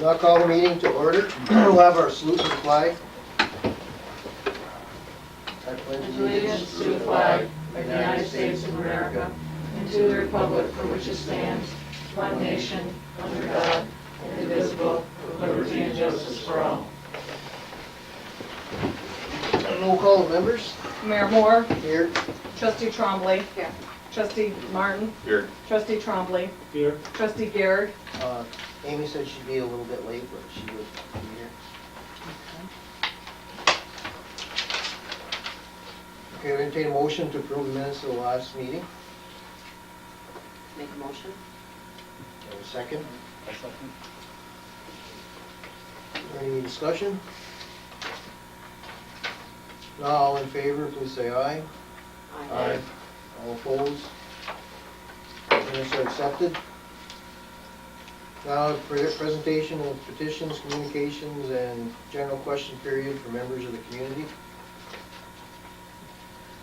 Now call the meeting to order. We'll have our salute to the flag. I pledge Allegiance to the flag of the United States of America and to the republic for which it stands, one nation, under God, indivisible, with liberty and justice for all. Roll call of members. Mayor Moore, Here. Trustee Trombley. Here. Trustee Martin. Here. Trustee Trombley. Here. Trustee Garrett. Amy said she'd be a little bit late, but she would be here. Okay, we entertain a motion to approve the minutes of the last meeting. Make a motion? Have a second? A second. Any discussion? Now, all in favor, please say aye. Aye. All opposed? Minutes are accepted. Now, for the presentation of petitions, communications, and general question period for members of the community.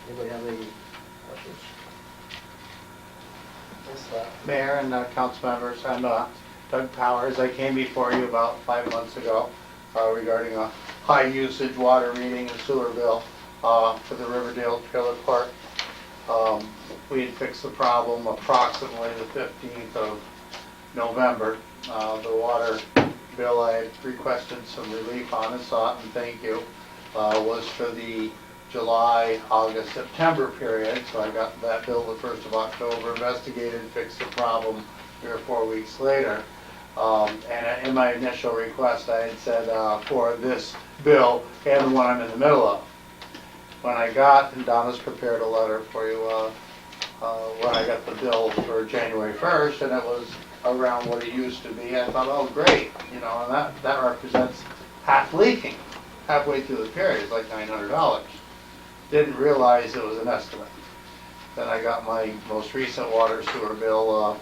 Anybody have any questions? Mayor and council members, I'm Doug Powers. I came before you about 5 months ago regarding a high usage water reading and sewer bill for the Riverdale Trailer Park. We had fixed the problem approximately the 15th of November. The water bill I had requested some relief on and sought, and thank you, was for the July, August, September period. So I got that bill the 1st of October, investigated, fixed the problem 3 or 4 weeks later. And in my initial request I had said for this bill and the one I'm in the middle of. When I got, and Donna's prepared a letter for you, when I got the bill for January 1st, and it was around what it used to be, I thought, oh great, you know, and that represents half leaking. Halfway through the period, it's like $900. Didn't realize it was an estimate. Then I got my most recent water sewer bill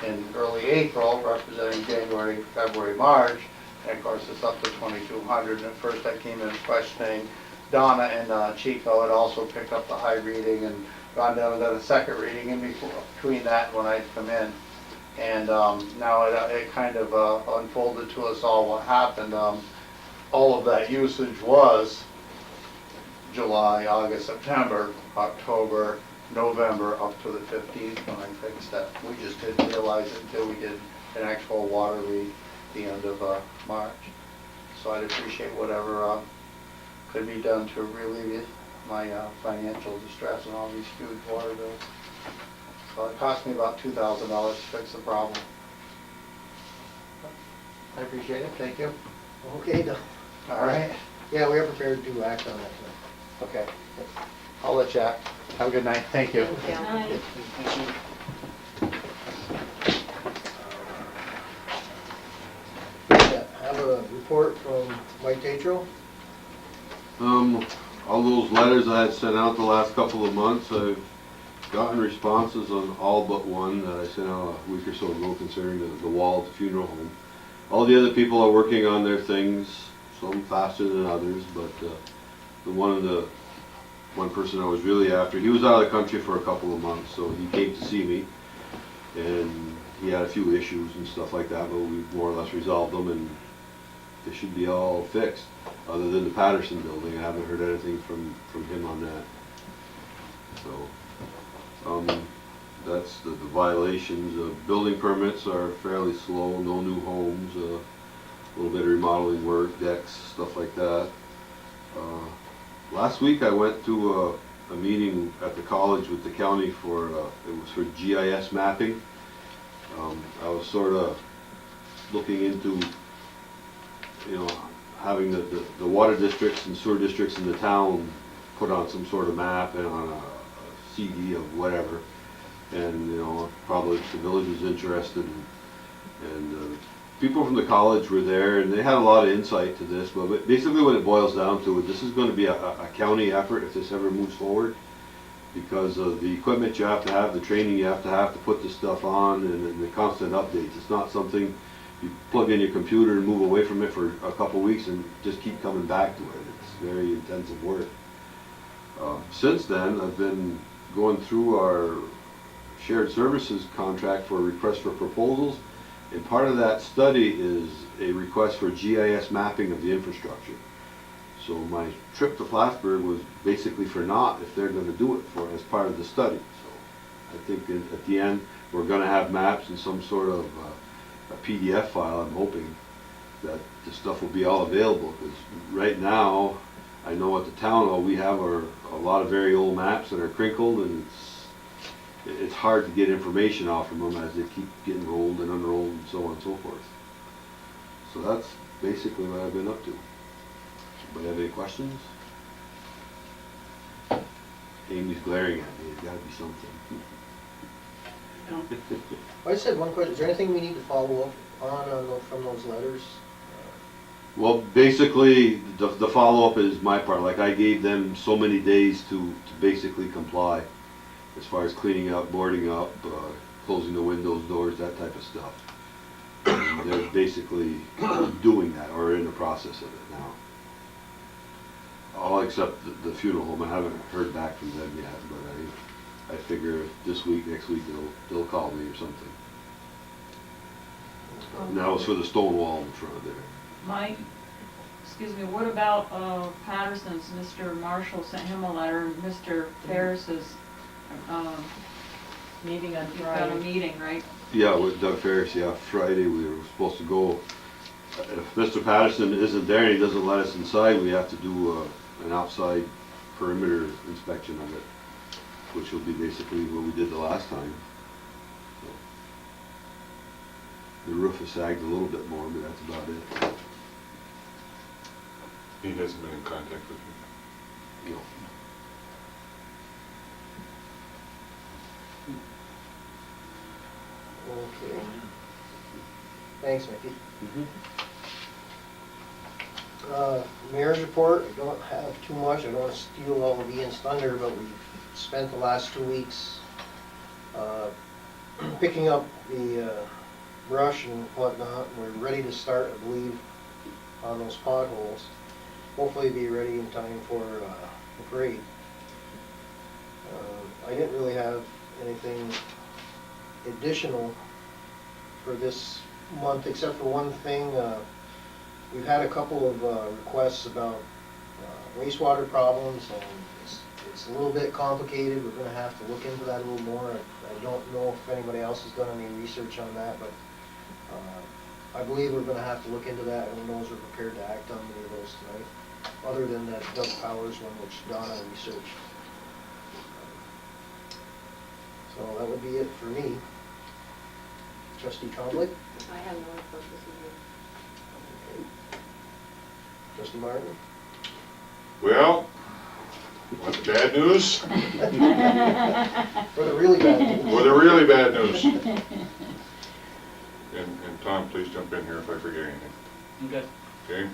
in early April, representing January, February, March, and of course it's up to $2,200. And at first I came in questioning Donna, and Chico had also picked up the high reading and gone down and done a second reading in between that when I'd come in. And now it kind of unfolded to us all what happened. All of that usage was July, August, September, October, November, up to the 15th when I fixed that. We just didn't realize it until we did an actual water read the end of March. So I'd appreciate whatever could be done to relieve my financial distress on all these huge water bills. So it cost me about $2,000 to fix the problem. I appreciate it, thank you. Okay, Doug. All right. Yeah, we are prepared to act on that. Okay. I'll let you act. Have a good night. Thank you. Aye. Yeah, have a report from Mike Tatro. All those letters I had sent out the last couple of months, I've gotten responses on all but one that I sent out a week or so ago concerning the wall at the funeral home. All the other people are working on their things, some faster than others, but the one person I was really after, he was out of the country for a couple of months, so he came to see me, and he had a few issues and stuff like that, but we more or less resolved them, and they should be all fixed. Other than the Patterson building, I haven't heard anything from him on that. So that's the violations. Building permits are fairly slow, no new homes, a little bit of remodeling work, decks, stuff like that. Last week I went to a meeting at the college with the county for, it was for GIS mapping. I was sort of looking into, you know, having the water districts and sewer districts in the town put on some sort of map and on a CD of whatever. And, you know, probably if the village was interested, and people from the college were there, and they had a lot of insight to this, but basically what it boils down to is this is going to be a county effort if this ever moves forward, because of the equipment you have to have, the training you have to put this stuff on, and the constant updates. It's not something you plug in your computer and move away from it for a couple weeks and just keep coming back to it. It's very intensive work. Since then, I've been going through our shared services contract for a request for proposals, And part of that study is a request for GIS mapping of the infrastructure. So my trip to Plattsburgh was basically for naught if they're gonna do it for, as part of the study. So I think at the end, we're gonna have maps and some sort of a PDF file, I'm hoping, that the stuff will be all available, because right now, I know at the town hall, we have a lot of very old maps that are crinkled, and it's hard to get information off from them as they keep getting rolled and unrolled and so on and so forth. So that's basically what I've been up to. Anybody have any questions? Amy's glaring at me, there's gotta be something. I just had one question. Is there anything we need to follow up on from those letters? Well, basically, the follow-up is my part. Like, I gave them so many days to basically comply, as far as cleaning up, boarding up, closing the windows, doors, that type of stuff. And they're basically doing that, or in the process of it now. All except the funeral home. I haven't heard back from them yet, but I figure this week, next week, they'll call me or something. And that was for the stone wall in front of there. Mike, excuse me, what about Patterson's? Mr. Marshall sent him a letter, Mr. Ferris's, Meeting on you've got a Friday. meeting, right? Yeah, with Doug Ferris, yeah, Friday we were supposed to go. If Mr. Patterson isn't there and he doesn't let us inside, we have to do an outside perimeter inspection of it, which will be basically what we did the last time. So, the roof has sagged a little bit more, but that's about it. He hasn't been in contact with you. You know. Okay. Thanks, Mickey. Mayor's report, I don't have too much. I don't want to steal all of Ian's thunder, but we've spent the last 2 weeks picking up the brush and whatnot. We're ready to start, I believe, on those potholes. Hopefully be ready in time for the parade. I didn't really have anything additional for this month, except for one thing. We've had a couple of requests about wastewater problems, and it's a little bit complicated. We're going to have to look into that a little more. I don't know if anybody else has done any research on that, but I believe we're going to have to look into that. Who knows, we're prepared to act on any of those tonight, other than that Doug Powers one, which Donna researched. So that would be it for me. Trustee Trombley? I have no report this evening. Okay. Trustee Martin? Well, want the bad news For the really bad news. or the really bad news? And Tom, please jump in here if I forget anything. Okay. Okay?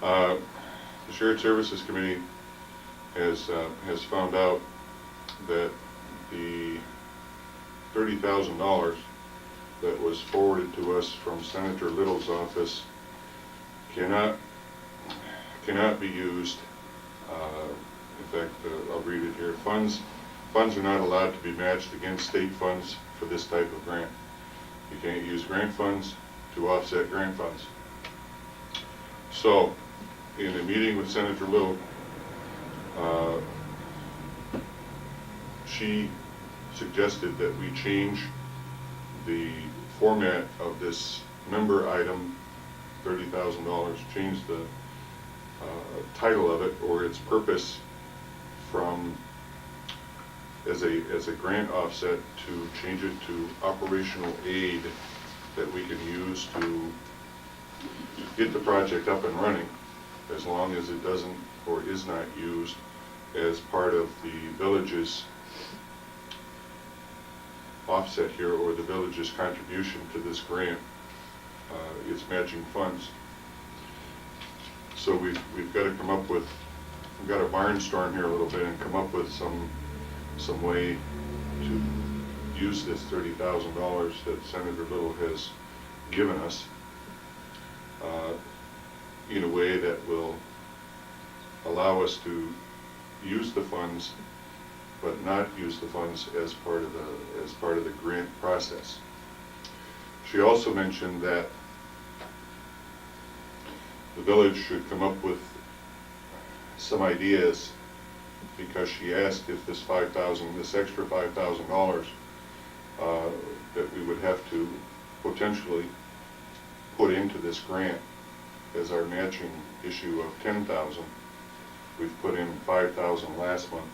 The Shared Services Committee has found out that the $30,000 that was forwarded to us from Senator Little's office cannot be used. In fact, I'll read it here. Funds are not allowed to be matched against state funds for this type of grant. You can't use grant funds to offset grant funds. So, in a meeting with Senator Little, she suggested that we change the format of this member item, $30,000, change the title of it or its purpose from as a grant offset to change it to operational aid that we can use to get the project up and running, as long as it doesn't or is not used as part of the village's offset here or the village's contribution to this grant, its matching funds. So we've got to come up with, we've got to barnstorm here a little bit and come up with some way to use this $30,000 that Senator Little has given us in a way that will allow us to use the funds, but not use the funds as part of the grant process. She also mentioned that the village should come up with some ideas, because she asked if this extra $5,000, that we would have to potentially put into this grant as our matching issue of $10,000. We've put in $5,000 last month.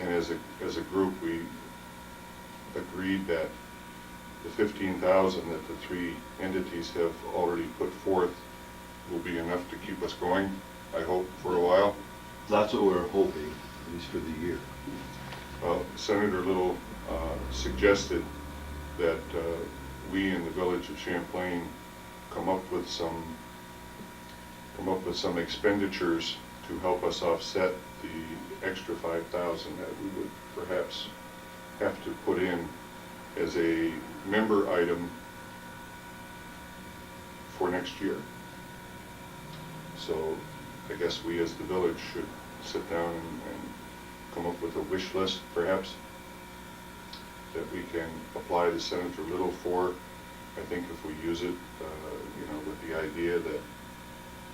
And as a group, we agreed that the $15,000 that the three entities have already put forth will be enough to keep us going, I hope, for a while. That's what we're hoping, at least for the year. Senator Little suggested that we in the village of Champlain come up with some expenditures to help us offset the extra $5,000 that we would perhaps have to put in as a member item for next year. So I guess we as the village should sit down and come up with a wish list, perhaps, that we can apply to Senator Little for. I think if we use it, with the idea that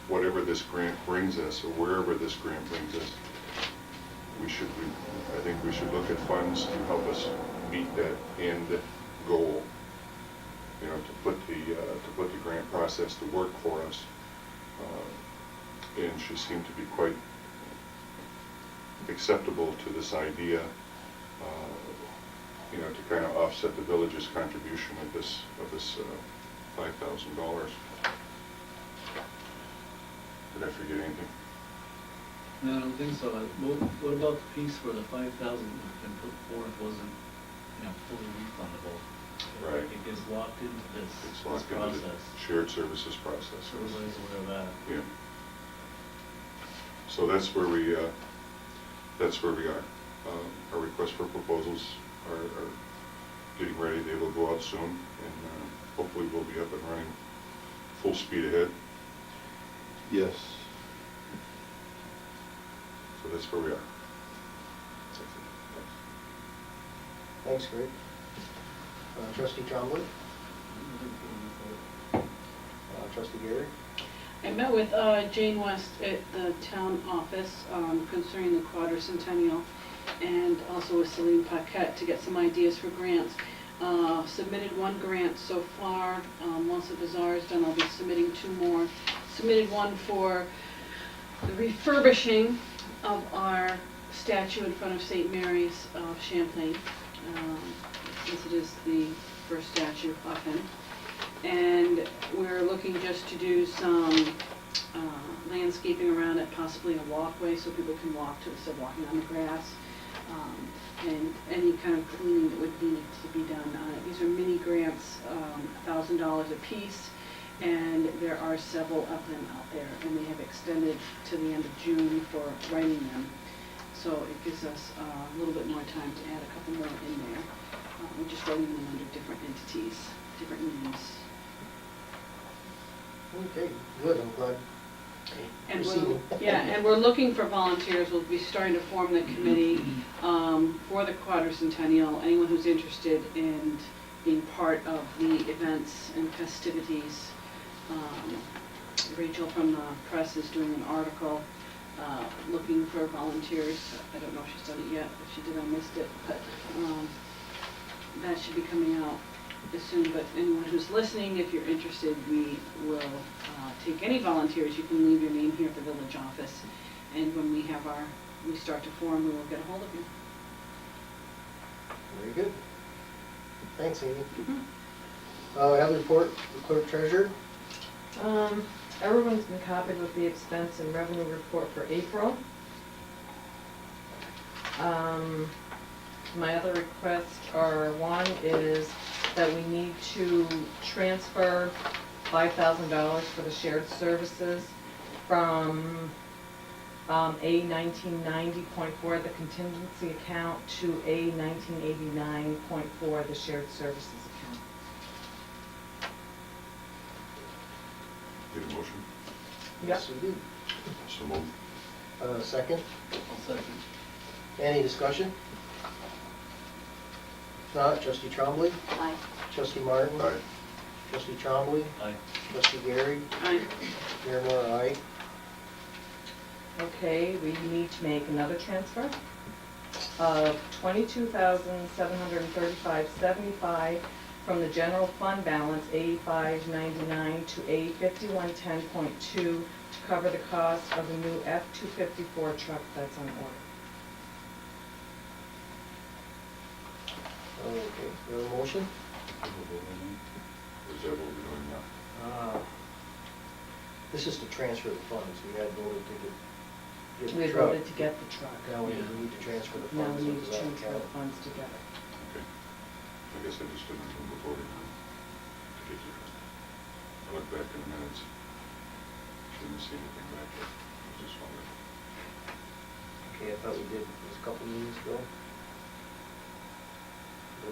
whatever this grant brings us, or wherever this grant brings us, I think we should look at funds to help us meet that end goal. To put the grant process to work for us. And she seemed to be quite acceptable to this idea, to kind of offset the village's contribution of this $5,000. Did I forget anything? No, I don't think so. What about the piece where the $5,000 that's been put forth wasn't, fully refundable? Right. It gets locked into this It's locked into the process. shared services process. So everybody's aware of that. Yeah. So that's where we are. Our requests for proposals are getting ready. They will go out soon, and hopefully we'll be up and running full speed ahead. Yes. So that's where we are. Thanks, Greg. Trustee Champlain? Trustee Gary? I met with Jane West at the town office concerning the quadricentennial, and also with Celine Paquette to get some ideas for grants. Submitted one grant so far. Once the bazaar is done, I'll be submitting two more. Submitted one for the refurbishing of our statue in front of St. Mary's of Champlain, since it is the first statue of him. And we're looking just to do some landscaping around it, possibly a walkway so people can walk to it instead of walking on the grass, and any kind of cleaning that would need to be done. These are mini grants, $1,000 a piece, and there are several of them out there, and they have extended to the end of June for writing them. So it gives us a little bit more time to add a couple more in there. We're just writing them under different entities, different names. Okay, good, I'm glad. And Receiving. and we're looking for volunteers. We'll be starting to form the committee for the quadricentennial. Anyone who's interested in being part of the events and festivities. Rachel from the press is doing an article looking for volunteers. I don't know if she's done it yet. If she did, I missed it. But that should be coming out as soon. But anyone who's listening, if you're interested, we will take any volunteers. You can leave your name here at the village office, and when we start to form, we will get a hold of you. Very good. Thanks, Amy. I have the report, the clerk treasurer. Everyone's been copied with the expense and revenue report for April. My other requests are, one is that we need to transfer $5,000 for the shared services from A 1990.4, the contingency account, to A 1989.4, the shared services account. Need a motion? Yes, we do. So moved. Second. I'll second. Any discussion? Not, trustee Trombley, Aye. trustee Martin. Aye. Trustee Trombley, Aye. trustee Gary, Aye. Mayor Moore, aye. Okay, we need to make another transfer of $22,735.75 from the general fund balance, 8599, to A 5110.2 to cover the cost of the new F-254 truck that's on order. Okay, we have a motion? Is that what we're doing now? This is to transfer the funds. We had voted to get We the had truck. voted to get the truck. Now we need to transfer the Now funds. we need into to that transfer the account. funds together. Okay. I guess I just didn't remember voting on to get you. I looked back in the minutes. Shouldn't see anything back there. I was just wondering. Okay, I thought we did this a couple meetings ago. I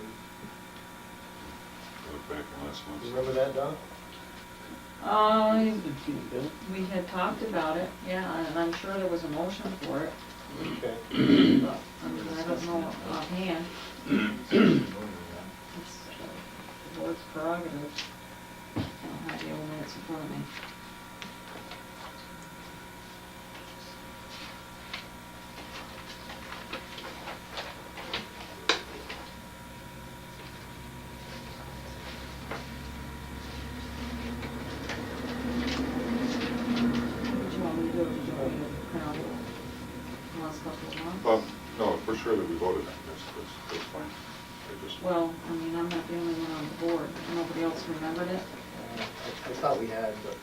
looked back in last month's. You remember that, Don? Didn't see the bill. We had talked about it, yeah, and I'm sure there was a motion for it, Okay. but, I mean, I don't know offhand. It's the board's prerogative. I don't have the old minutes in front of me. Did you want me to do it, did you want me to print out the last couple of months? No, for sure that we voted on this, that's fine. I just, Well, I mean, I'm not the only one on the board, nobody else remembered it. I thought we had, but,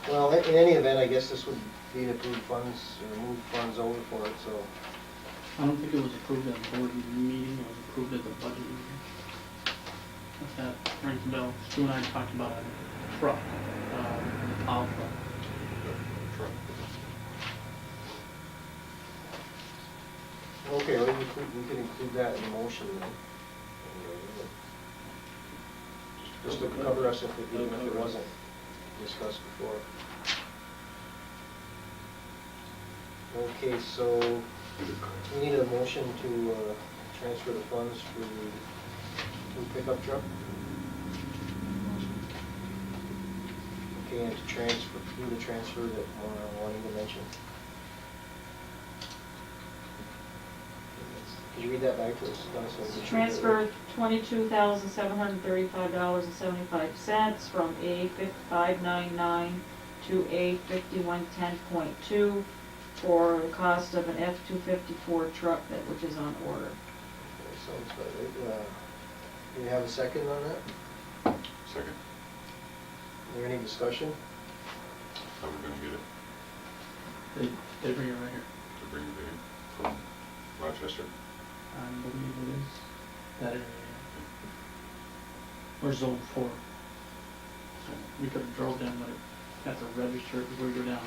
well, in any event, I guess this would be to approve funds, or move funds over for it, so. I don't think it was approved at the board meeting, it was approved at the budget meeting. If that rings a bell, Stu and I talked about a truck, plow truck. truck. Okay, well, we can include that in the motion then. Just to cover us if it, even if it wasn't discussed before. Okay, so we need a motion to transfer the funds for the new pickup truck. Okay, and to transfer, do the transfer that wanting to mention. Could you read that back to us, Donna, so we can- Transfer $22,735.75 from A 5599 to A 5110.2 for the cost of an F-254 truck which is on order. Okay, sounds about right. Do you have a second on that? Second, Is there any discussion? how we're gonna get it They bring it right here. to bring it in from Rochester? I believe it is that area. Or zone 4. So we could have drove down, but it had to register before we go down. I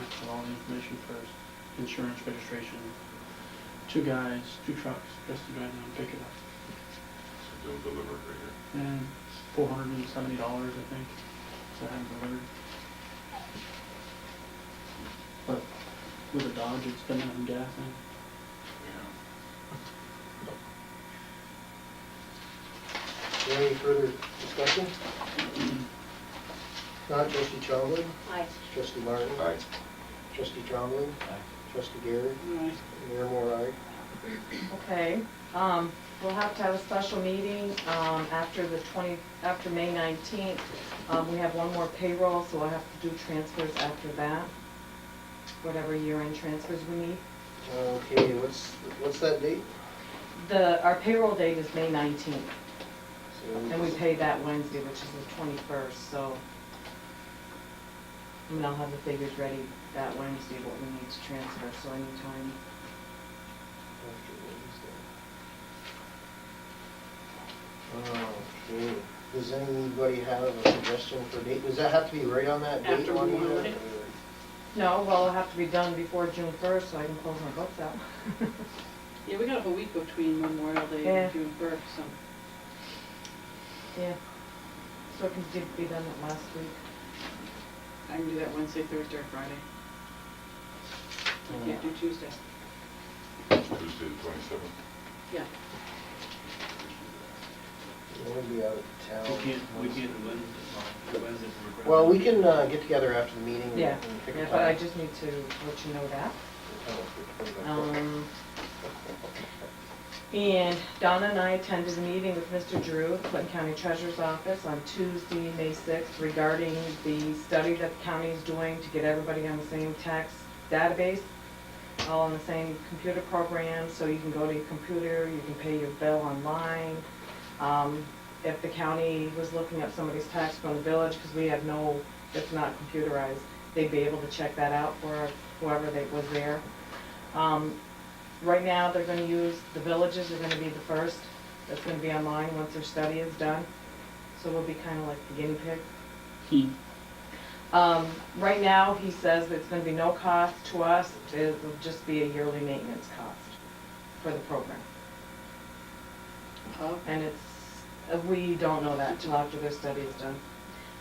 have all the information first, insurance, registration. 2 guys, 2 trucks, just to drive down and pick it up. So they'll deliver it right here. And $470, I think, to have it delivered. But with a Dodge, it's been having gas in it. Yeah. Is there any further discussion? Not trustee Trombley, Aye. trustee Martin. Aye. Trustee Trombley, trustee Gary, Aye. Mayor Moore, aye. Okay, we'll have to have a special meeting, after after May 19th. We have one more payroll, so we'll have to do transfers after that, whatever year-end transfers we need. Okay, what's that date? Our payroll date is May 19th, So and we pay that Wednesday, which is the 21st, so, I mean, I'll have the figures ready that Wednesday, what we need to transfer, so anytime. Okay, does anybody have a suggestion for date? Does that have to be right on that date? After Juanita, Memorial Day? or- No, well, it'll have to be done before June 1st, so I can close my books out. Yeah, we got a week between Memorial Day Yeah. and June 1st, so. Yeah, so it can be done last week. I can do that Wednesday, Thursday, or Friday. I can't do Tuesday. Tuesday the 27th. Yeah. We'll be out of town. We can't Wednesday. Well, we can get together after the meeting Yeah, and pick a yeah, time. but I just need to let you know that. And Donna and I attended a meeting with Mr. Drew at Clinton County Treasurer's Office on Tuesday, May 6th, regarding the study that the county is doing to get everybody on the same tax database, all on the same computer program, so you can go to your computer, you can pay your bill online. If the county was looking up somebody's tax from the village, because we have no, it's not computerized, they'd be able to check that out for whoever was there. Right now, they're gonna use, the villages are gonna be the first, that's gonna be online once their study is done. So we'll be kinda like the guinea pig. Right now, he says that it's gonna be no cost to us, it'll just be a yearly maintenance cost for the program. And it's, we don't know that till after their study is done.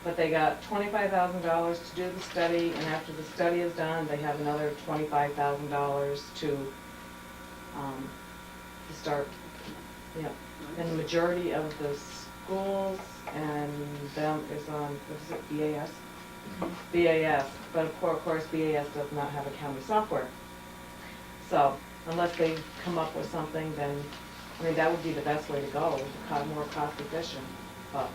But they got $25,000 to do the study, and after the study is done, they have another $25,000 to start, yep. And the majority of the schools and them is on, what is it, BAS? BAS, but of course BAS does not have a county software. So, unless they come up with something, then, I mean, that would be the best way to go, more cost efficient, but.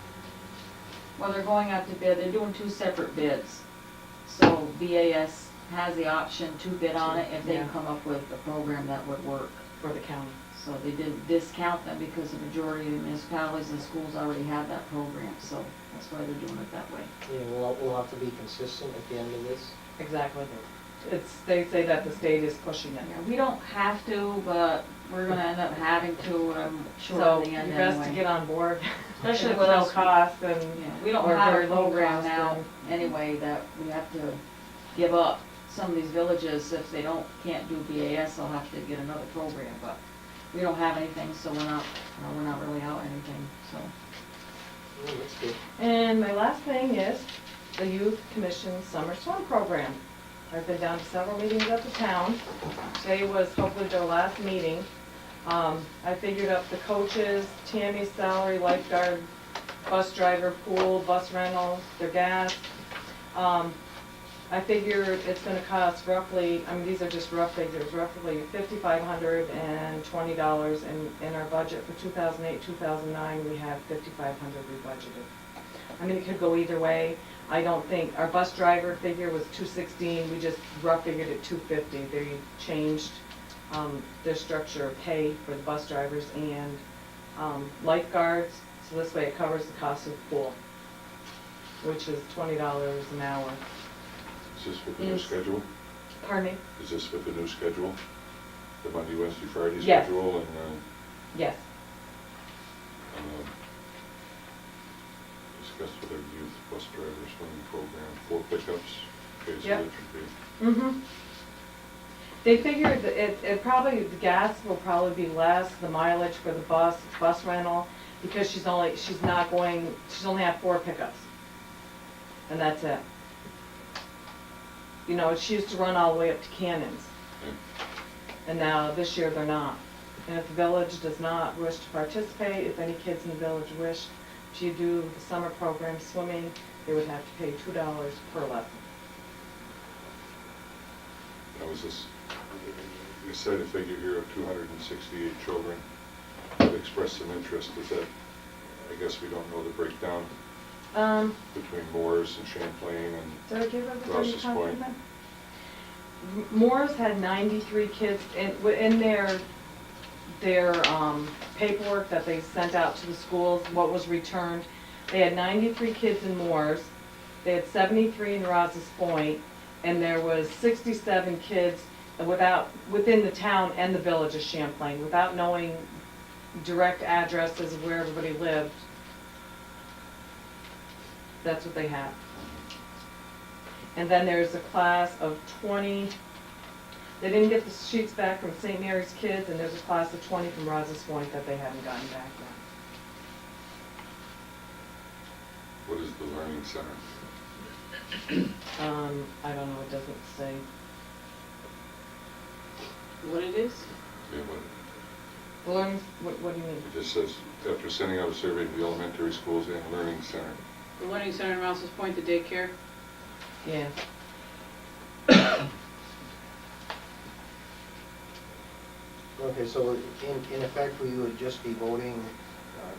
Well, they're going out to bid, they're doing two separate bids. So BAS has the option to bid on it if they Yeah. come up with a program that would work. For the county. So they didn't discount them because the majority of municipalities and schools already have that program, so that's why they're doing it that way. Yeah, we'll have to be consistent at the end of this. Exactly. It's, they say that the state is pushing it. Yeah, we don't have to, but we're gonna end up having to, I'm sure So, at the end best to anyway. get on board. Especially With with no us. cost and. Yeah, we don't or have very a low program cost now and- anyway that we have to give up. Some of these villages, if they can't do BAS, they'll have to get another program, but we don't have anything, so we're not really out anything, so. Oh, that's good. And my last thing is the Youth Commission Summer Swim Program. I've been down to several meetings at the town. Today was hopefully their last meeting. I figured up the coaches, Tammy's salary, lifeguard, bus driver, pool, bus rental, their gas. I figure it's gonna cost roughly, I mean, these are just rough figures, roughly $5,520 in our budget for 2008, 2009, we have $5,500 we budgeted. I mean, it could go either way. I don't think, our bus driver figure was $216, we just rough figured at $250. They changed their structure of pay for the bus drivers and lifeguards, so this way it covers the cost of the pool, which is $20 an hour. Is this with the new Yes. schedule? Pardon me? Is this with the new schedule? The Monday, Wednesday, Friday Yes. schedule and Yes. discussed with our youth bus driver swimming program, 4 pickups, okay, so Yep. that should be. Mm-hmm. They figured that it probably, the gas will probably be less, the mileage for the bus rental, because she's only had 4 pickups. And that's it. You know, she used to run all the way up to Cannons. And now, this year, they're not. And if the village does not wish to participate, if any kids in the village wish to do the summer program swimming, they would have to pay $2 per lesson. Now, is this, you said a figure here of 268 children that expressed some interest. Is that, I guess we don't know the breakdown between Moores and Champlain and Did I give everybody a Rouse's copy Point. of that? Moore's had 93 kids in their paperwork that they sent out to the schools, what was returned. They had 93 kids in Moore's, they had 73 in Rouse's Point, and there was 67 kids within the town and the village of Champlain, without knowing direct addresses of where everybody lived. That's what they had. And then there's a class of 20, they didn't get the sheets back from St. Mary's Kids, and there's a class of 20 from Rouse's Point that they haven't gotten back what is the Learning Center? yet. I don't know, it doesn't say. What it is? Yeah, what, The learning, what do you mean? It just says, after sending out a survey to the elementary schools and learning center. The Learning Center in Rouse's Point, the daycare. Yeah. Okay, so in effect, we would just be voting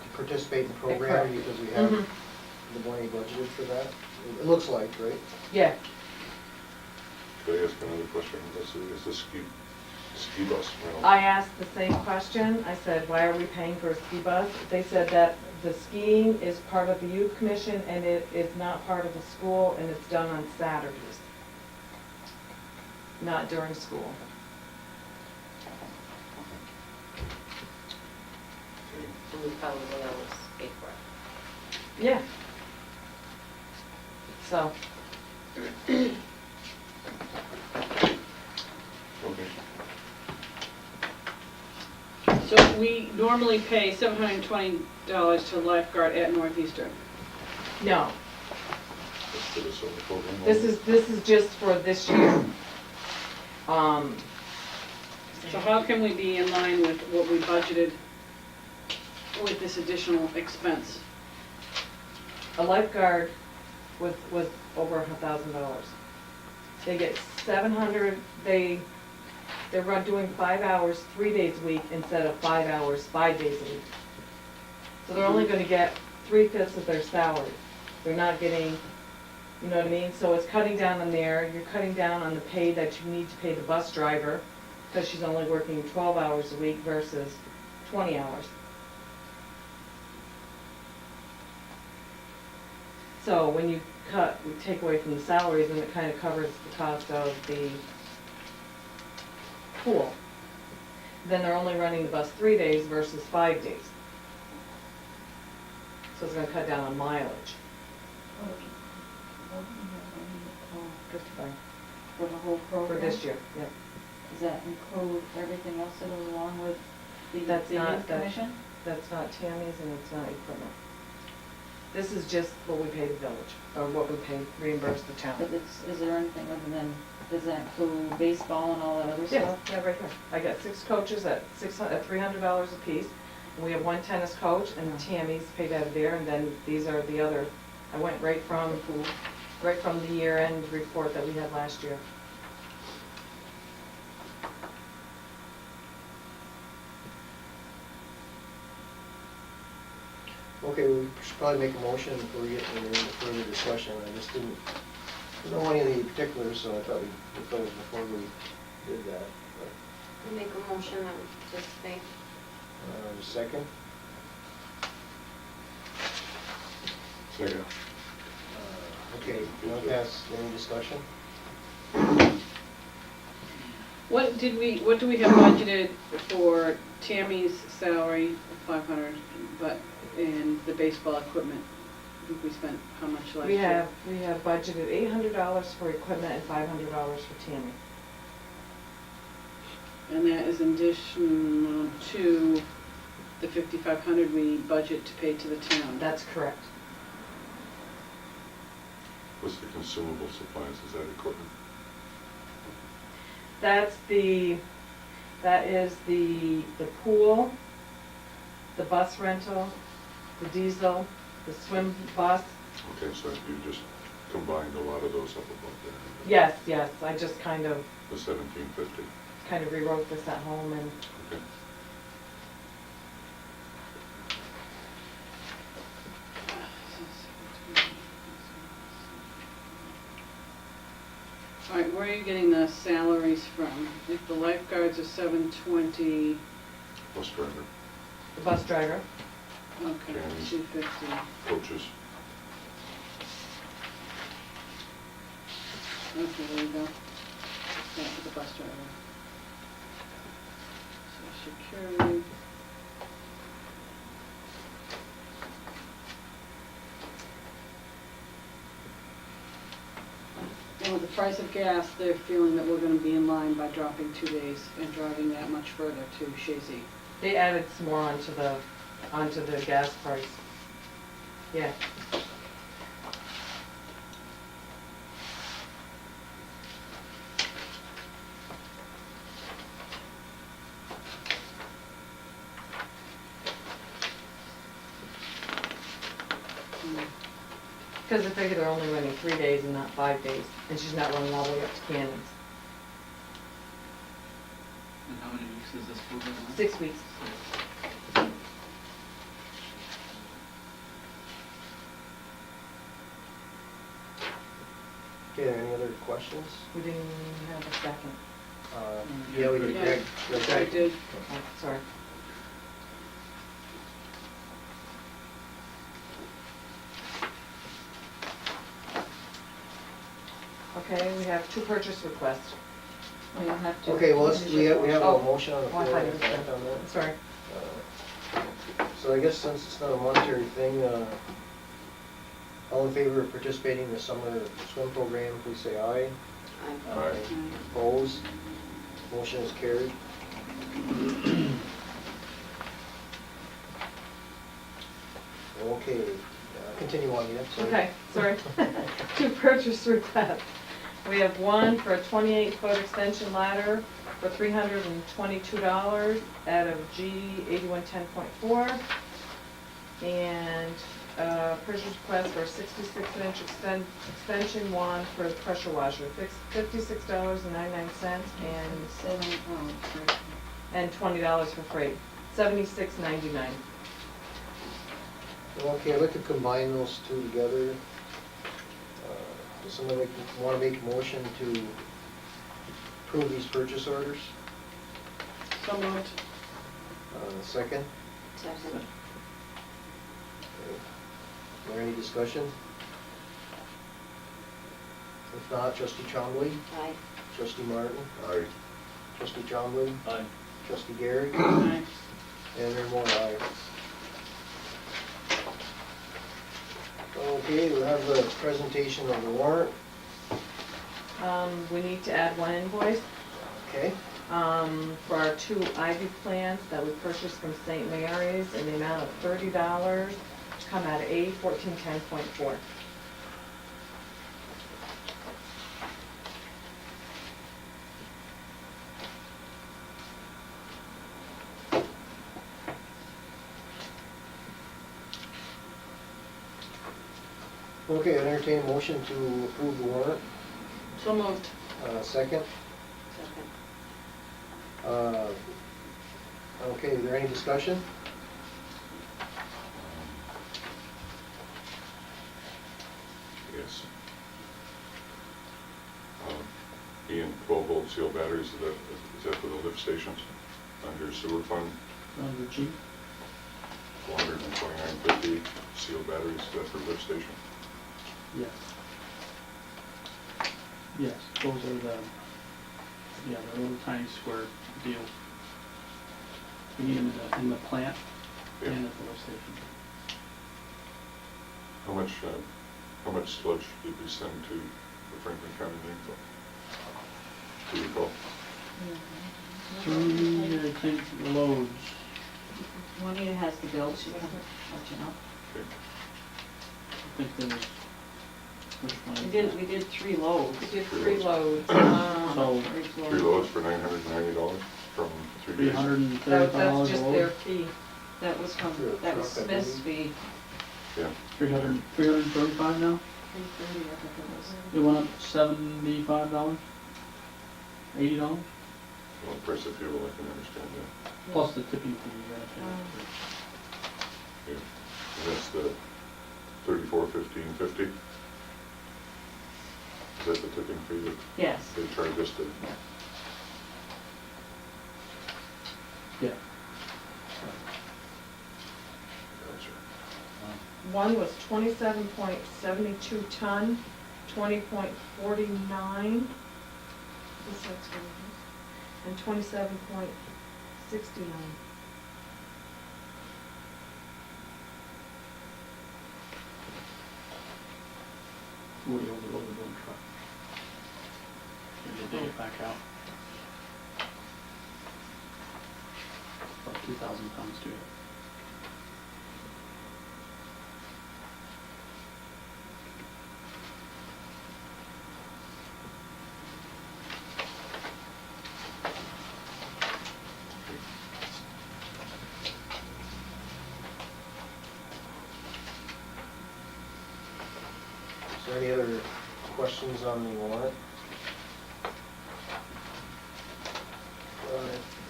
to participate in the program Correct. because we have Mhm. the money budgeted for that? It looks like, right? Yeah, Could I ask another question? Is the ski bus rental? I asked the same question. I said, why are we paying for a ski bus? They said that the skiing is part of the youth commission and it is not part of the school and it's done on Saturdays. Not during school. Okay. And we probably always pay for it. Yeah. So, Okay. So we normally pay $720 to lifeguard at Northeastern. no, That's for the summer program. this is just for this year. So how can we be in line with what we budgeted with this additional expense? A lifeguard was over $1,000. They get 700, they're doing 5 hours, 3 days a week instead of 5 hours, 5 days a week. So they're only gonna get 3/5 of their salary. They're not getting, you know what I mean? So it's cutting down on there, you're cutting down on the pay that you need to pay the bus driver, because she's only working 12 hours a week versus 20 hours. So when you we take away from the salaries, and it kind of covers the cost of the pool. Then they're only running the bus 3 days versus 5 days. So it's gonna cut down on mileage. For the whole For program? this year, yep. Does that include everything else that goes along with the That's not- youth commission? That's not Tammy's and it's not equipment. This is just what we pay the village, or what we pay, reimburse the town. But is there anything other than, does that include baseball and all that other Yeah, stuff? yeah, right here. I got 6 coaches at $300 apiece. And we have 1 tennis coach, and Tammy's paid out of there, and then these are the other, I went right from the year-end report that we had last year. Okay, we should probably make a motion before we get into any further discussion. I just didn't know any of the particulars, so I thought we'd look those before we did that. We make a motion that we participate. Second? Second. Okay, now pass, any discussion? What do we have budgeted for Tammy's salary of 500, but in the baseball equipment? I think we spent how much last year? We have budgeted $800 for equipment and $500 for Tammy. And that is in addition to the 5,500 we budget to pay to the town. That's correct. What's the consumable supplies? Is that equipment? That is the pool, the bus rental, the diesel, the swim bus. Okay, so you just combined a lot of those up above there. Yes, I just kind of The 1,750. rewrote this at home and Okay. All right, where are you getting the salaries from? If the lifeguards are 720, Bus driver, the bus driver. okay, Tammy's. 250. coaches. Okay, there you go. Yeah, for the bus driver. So security. And with the price of gas, they're feeling that we're gonna be in line by dropping 2 days and driving that much further to Shazy. They added some more onto the gas price. Yeah. Because I figure they're only running 3 days and not 5 days, and she's not running all the way up to Cannons. And how many weeks is this program last? 6 weeks. Okay, any other questions? We didn't have a second. Yeah, we did, Yeah. Greg. I did. Oh, sorry. Okay, we have 2 purchase requests. Well, you'll have to. Okay, well, we have a Oh. motion on the Oh, I floor. thought you and were a second on that. Sorry. So I guess since it's not a monetary thing, all in favor of participating in the summer swim program, please say aye. Aye. Opposed? Motion is carried. Okay, continue on, yeah, sorry. Okay, sorry. 2 purchase requests. We have one for a 28-foot extension ladder for $322 out of G 8110.4. And purchase request for a 66-inch extension wand for the pressure washer, $56.99 and $20 for freight, $76.99. Okay, I'd like to combine those two together. Does somebody want to make a motion to approve these purchase orders? So moved. Second? Second. Okay. Is there any discussion? If not, trustee Chombley, Aye. trustee Martin, Aye. trustee Chombley, Aye. trustee Gary, Aye. and Mayor Moore, aye. Okay, we'll have the presentation of the warrant, We need to add 1 invoice okay? for our 2 Ivy plants that we purchased from St. Mary's in the amount of $30 to come out of A 1410.4. Okay, I entertain a motion to approve the warrant. So moved. Second? Second. Okay, is there any discussion? Yes. Ian, 12-volt seal batteries, is that for the lift stations under sewer fund? Under G? 429.50 sealed batteries, is that for lift station? Yes. Yes, those are the, yeah, the little tiny square deals. We need them in the plant Yeah. and at the lift station. How much sludge did we send to the Franklin County landfill? Do you recall? 3, I think, loads. Juanita has the bill, she can let you know. Okay. I think there was, which one? We did 3 loads. We did 3 loads. So, 3 loads for $990 from 3 days? $335 That's just a their load. fee. That was from, that was Smith's fee. Yeah. 335 now? 330, I think it was. It went up $75? $80? Well, price of fuel, I can understand that. Plus the tipping fee you gotta pay. Yeah. And that's the 34.15.50? Is that the tipping fee that Yes. they charge us to? Yeah. Gotcha. One was 27.72 ton, 20.49. This that's what it is. And 27.69. Woody overloaded one truck. Maybe they dig it back out. About 2,000 pounds to it. there any other questions on the warrant?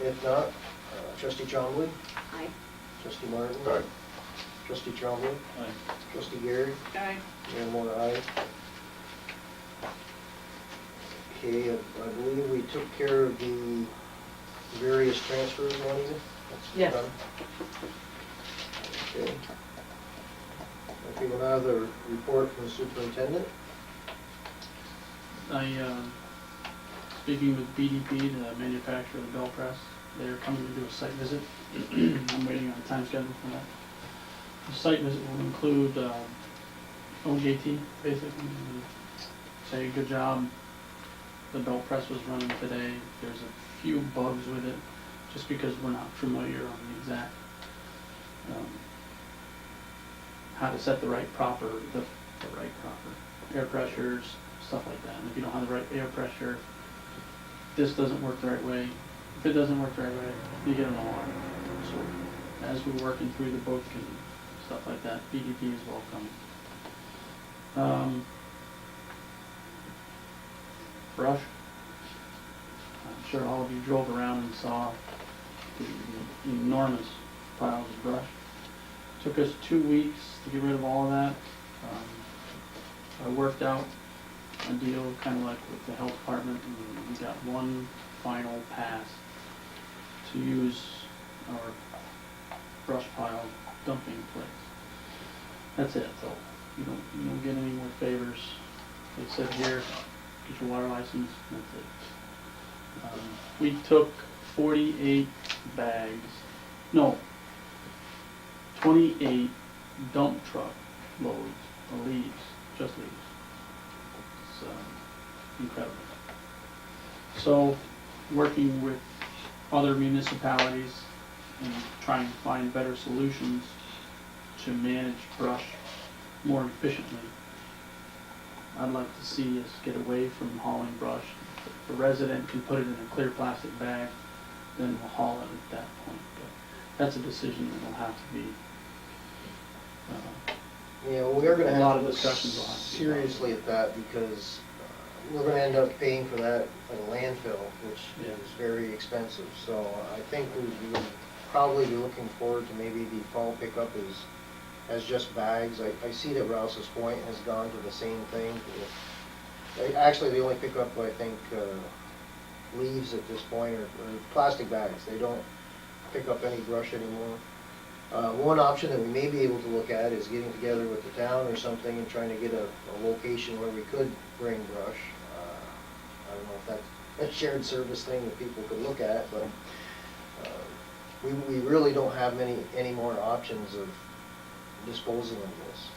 If not, trustee Chombley, Aye. trustee Martin, Aye. trustee Chombley, Aye. trustee Gary, Aye. Mayor Moore, aye. Okay, I believe we took care of the various transfers, Juanita? That's Yes. done? Okay. Okay, we'll now have the report from the superintendent. Speaking with BDP, the manufacturer of the bell press, they're coming to do a site visit. I'm waiting on a time schedule for that. The site visit will include OJT, basically. and Say, good job, the bell press was running today. There's a few bugs with it, just because we're not familiar on the exact, how to set the right proper air pressures, stuff like that. And if you don't have the right air pressure, this doesn't work the right way. If it doesn't work the right way, you get an alarm. So as we're working through the book and stuff like that, BDP is welcome. Brush. I'm sure all of you drove around and saw the enormous piles of brush. Took us 2 weeks to get rid of all of that. I worked out a deal kind of like with the health department, and we got one final pass to use our brush pile dumping place. That's it. So you don't get any more favors. They said here, get your water license. That's it. We took 48 bags. No, 28 dump truck loads of leaves, just leaves. It's incredible. So, working with other municipalities and trying to find better solutions to manage brush more efficiently. I'd like to see us get away from hauling brush. If the resident can put it in a clear plastic bag, then we'll haul it at that point. But that's a decision that will have to be Yeah, well, we are gonna A lot have to of look discussions will have to be seriously at that, because we're gonna end up paying for that at a landfill, which Yeah. is very expensive. So I think we would probably be looking forward to maybe the fall pickup as just bags. I see that Rouse's Point has gone to the same thing. Actually, they only pick up, I think, leaves at this point, or plastic bags. They don't pick up any brush anymore. One option that we may be able to look at is getting together with the town or something and trying to get a location where we could bring brush. I don't know if that's a shared service thing that people could look at, but we really don't have any more options of disposing of this.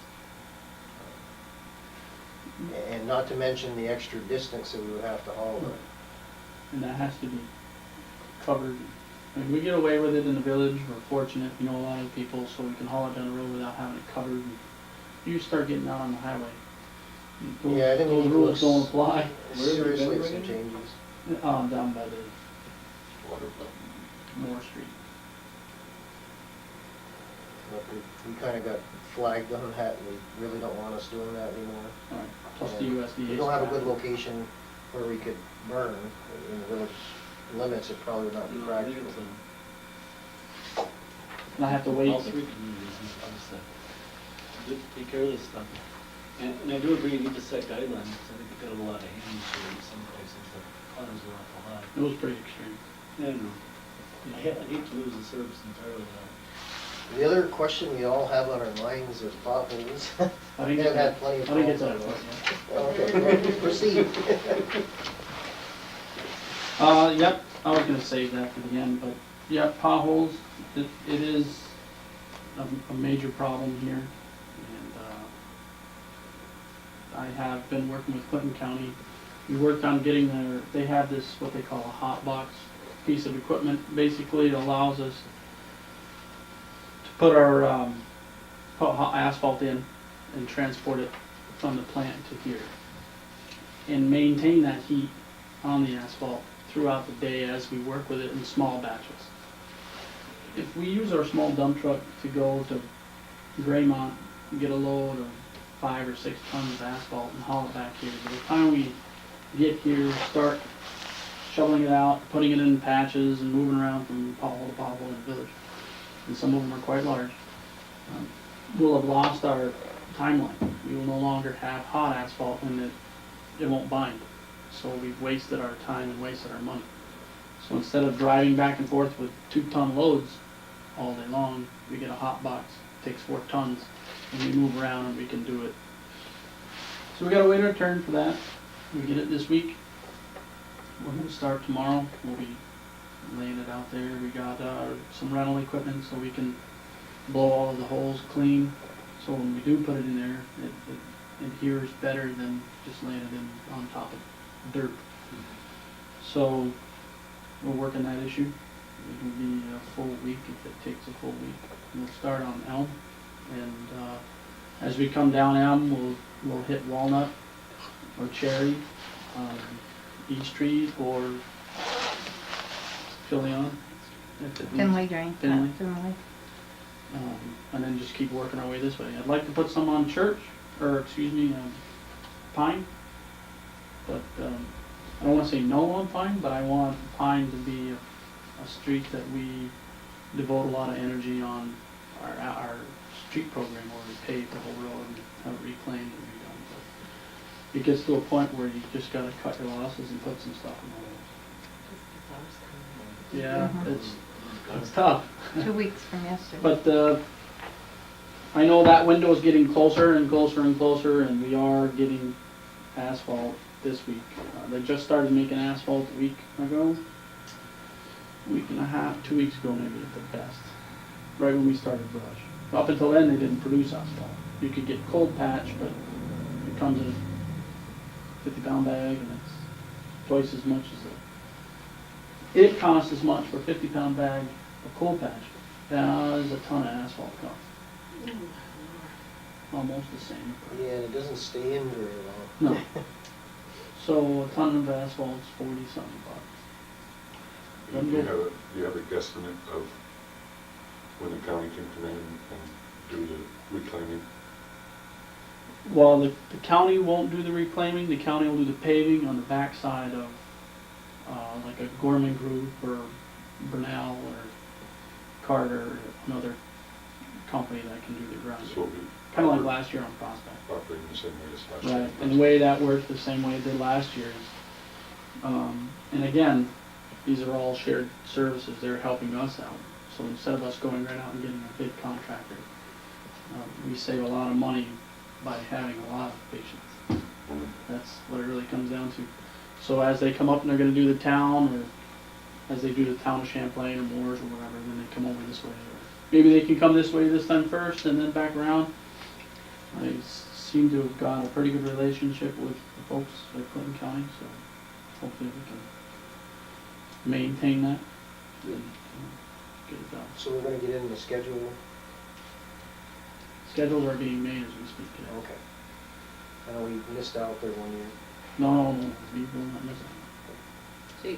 And not to mention the extra distance that we would have to haul it. and that has to be covered. I mean, we get away with it in the village, we're fortunate, we know a lot of people, so we can haul it down the road without having it covered. You start getting out on the highway, Yeah, I think we those need to rules look don't apply. seriously at some changes. Down by the Moore Street. But we kind of got flagged on that, and we really don't want us doing that anymore. All right, plus the And USDA. We don't have a good staff. location where we could burn. In the village limits, it probably would not be practical. And I have to wait. All three communities need to do stuff. Take care of this stuff. And I do agree, you need to set guidelines, I think you've got a lot of hands here in some places, the corners are awful high. It was pretty extreme. I know. I hate to lose the service entirely though. The other question we all have on our minds is potholes. I think I've had it's, plenty I of think it's problems that on point, those. Okay, well, proceed. Yep, I was gonna save that for the end, but yeah, potholes, it is a major problem here. And I have been working with Clinton County. We worked on getting they have this, what they call a hot box piece of equipment. Basically, it allows us to put our, put hot asphalt in and transport it from the plant to here. And maintain that heat on the asphalt throughout the day as we work with it in small batches. If we use our small dump truck to go to Graymont and get a load of 5 or 6 tons of asphalt and haul it back here. By the time we get here, start shoveling it out, putting it in patches and moving around from pothole to pothole in the village, and some of them are quite large, we'll have lost our timeline. We will no longer have hot asphalt and it won't bind. So we've wasted our time and wasted our money. So instead of driving back and forth with 2-ton loads all day long, we get a hot box, takes 4 tons, and we move around and we can do it. So we gotta wait our turn for that. We get it this week. We're gonna start tomorrow. We'll be laying it out there. We got some rental equipment so we can blow all of the holes clean. So when we do put it in there, it adheres better than just laying it in on top of dirt. So we're working that issue. It will be a full week if it takes a full week. We'll start on Elm, and as we come down Elm, we'll hit Walnut or Cherry, East Street or Filion. Finley drain. Finley. Finley. And then just keep working our way this way. I'd like to put some on Church, or excuse me, Pine. But I don't want to say no on Pine, but I want Pine to be a street that we devote a lot of energy on our street program where we pave the whole road and have it reclaimed and redone. But it gets to a point where you just got to cut your losses and put some stuff in the road. Yeah, it's tough. 2 weeks from yesterday. But I know that window is getting closer and closer and closer, and we are getting asphalt this week. They just started making asphalt a week and a half, 2 weeks ago maybe at the best, right when we started brush. Up until then, they didn't produce asphalt. You could get cold patch, but it comes in a 50-pound bag, and it's twice as much as it costs as much for a 50-pound bag of cold patch as a ton of asphalt costs. Almost the same. Yeah, and it doesn't stay in very long. No. So a ton of asphalt's 40-something bucks. Do you have a guesstimate of when the county can come in and do the reclaiming? Well, the county won't do the reclaiming. The county will do the paving on the backside of like a Gorman Group or Burnell or Carter, or another company that can do the ground. So it'll be Kind of like last year on Prospect. operating the same way as last year. Right, and the way that worked the same way it did last year is, and again, these are all shared services. They're helping us out. So instead of us going right out and getting a big contractor, we save a lot of money by having a lot of patients. That's what it really comes down to. So as they come up and they're going to do the town, or as they do the town of Champlain or Moores or whatever, then they come over this way. Or maybe they can come this way this time first and then back around. I seem to have got a pretty good relationship with the folks at Clinton County, so hopefully we can maintain that and get it done. So we're gonna get in the schedule. Schedules are being made as we speak today. Okay. I know we missed out there 1 year. No, we will not miss it. So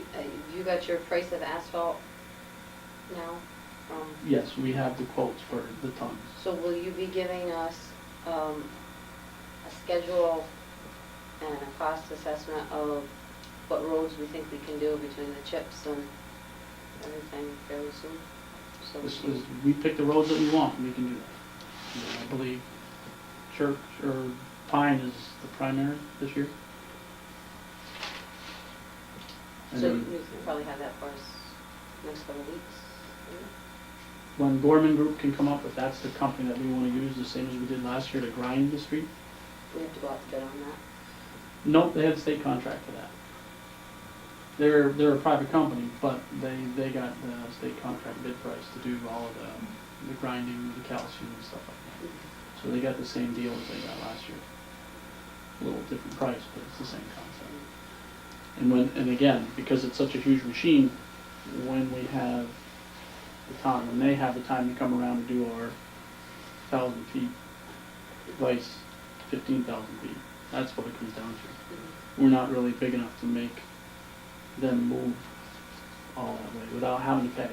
you got your price of asphalt now? Yes, we have the quotes for the tons. So will you be giving us a schedule and a cost assessment of what roads we think we can do between the chips and everything fairly soon? So This was, we pick the roads that we want, and we can do that. Yeah, I believe Church or Pine is the primary this year. And So then you can probably have that for us next couple of weeks. when Gorman Group can come up with, that's the company that we want to use, the same as we did last year to grind the street. We have to go out to bid on that. Nope, they had a state contract for that. They're a private company, but they got the state contract bid price to do all of the grinding, the calcium and stuff like that. So they got the same deal as they got last year. A little different price, but it's the same concept. And again, because it's such a huge machine, when we have the time, when they have the time to come around and do our 1,000 feet, vice 15,000 feet, that's what it comes down to. We're not really big enough to make them move all that way without having to pay.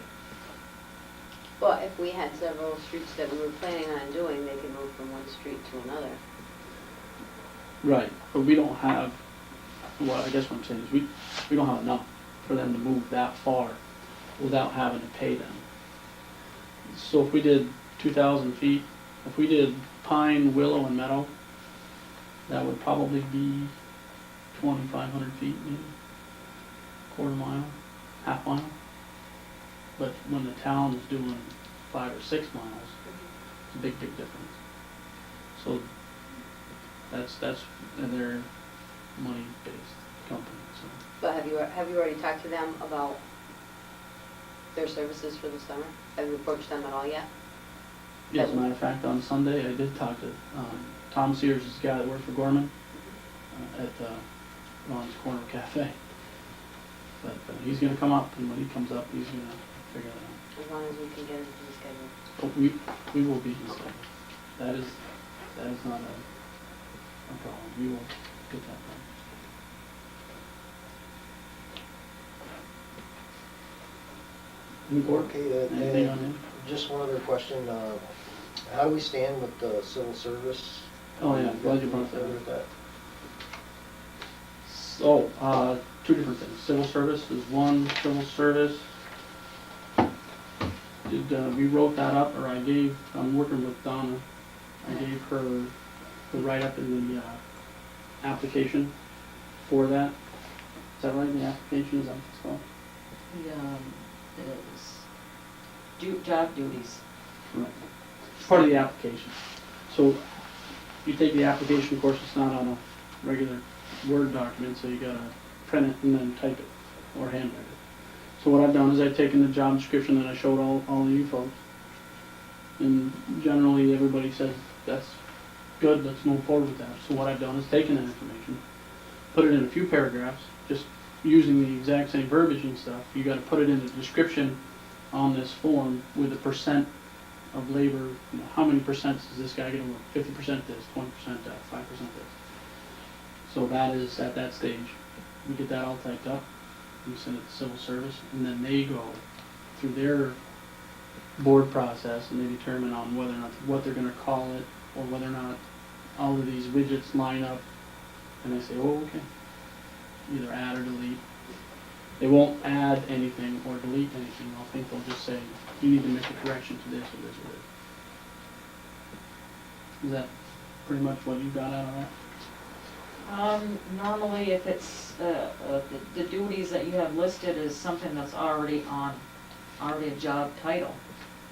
But if we had several streets that we were planning on doing, they could move from one street to another. Right, but we don't have, well, I guess what I'm saying is we don't have enough for them to move that far without having to pay them. So if we did 2,000 feet, if we did pine, willow, and meadow, that would probably be 2,500 feet, maybe, quarter mile, half mile. But when the town is doing 5 or 6 miles, it's a big, big difference. So that's and they're money-based company, so. But have you already talked to them about their services for the summer? Have you approached them at all yet? Yeah, as a matter of fact, on Sunday, I did talk to Tom Sears, is the guy that worked for Gorman at Ron's Corner Cafe. But he's gonna come up, and when he comes up, he's gonna figure that out. As long as we can get it in the schedule. But we will be in schedule. That is not a problem. We will get that done. Any board? Okay, Anything on it? just one other question, how do we stand with the civil service? Oh, yeah, glad you brought that up. With that? So, two different things. Civil service is one. Civil service, we wrote that up, or I'm working with Donna. I gave her the write-up in the application for that. Is that right, the application, is that what it's called? Is job duties. Right. It's part of the application. So, you take the application, of course, it's not on a regular Word document, so you gotta print it and then type it, or handwrite it. So what I've done is I've taken the job description that I showed all of you folks, and generally everybody says, that's good, let's move forward with that. So what I've done is taken that information, put it in a few paragraphs, just using the exact same verbiage and stuff. You gotta put it in the description on this form with the percent of labor, how many percents is this guy gonna work? 50% this, 20% that, 5% this. So that is at that stage. We get that all typed up, we send it to civil service, and then they go through their board process and they determine on whether or not, what they're gonna call it, or whether or not all of these widgets line up, and they say, oh, okay, either add or delete. They won't add anything or delete anything. I think they'll just say, you need to make a correction to this or this or this. Is that pretty much what you got out of that? Normally, if it's, the duties that you have listed is something that's already a job title,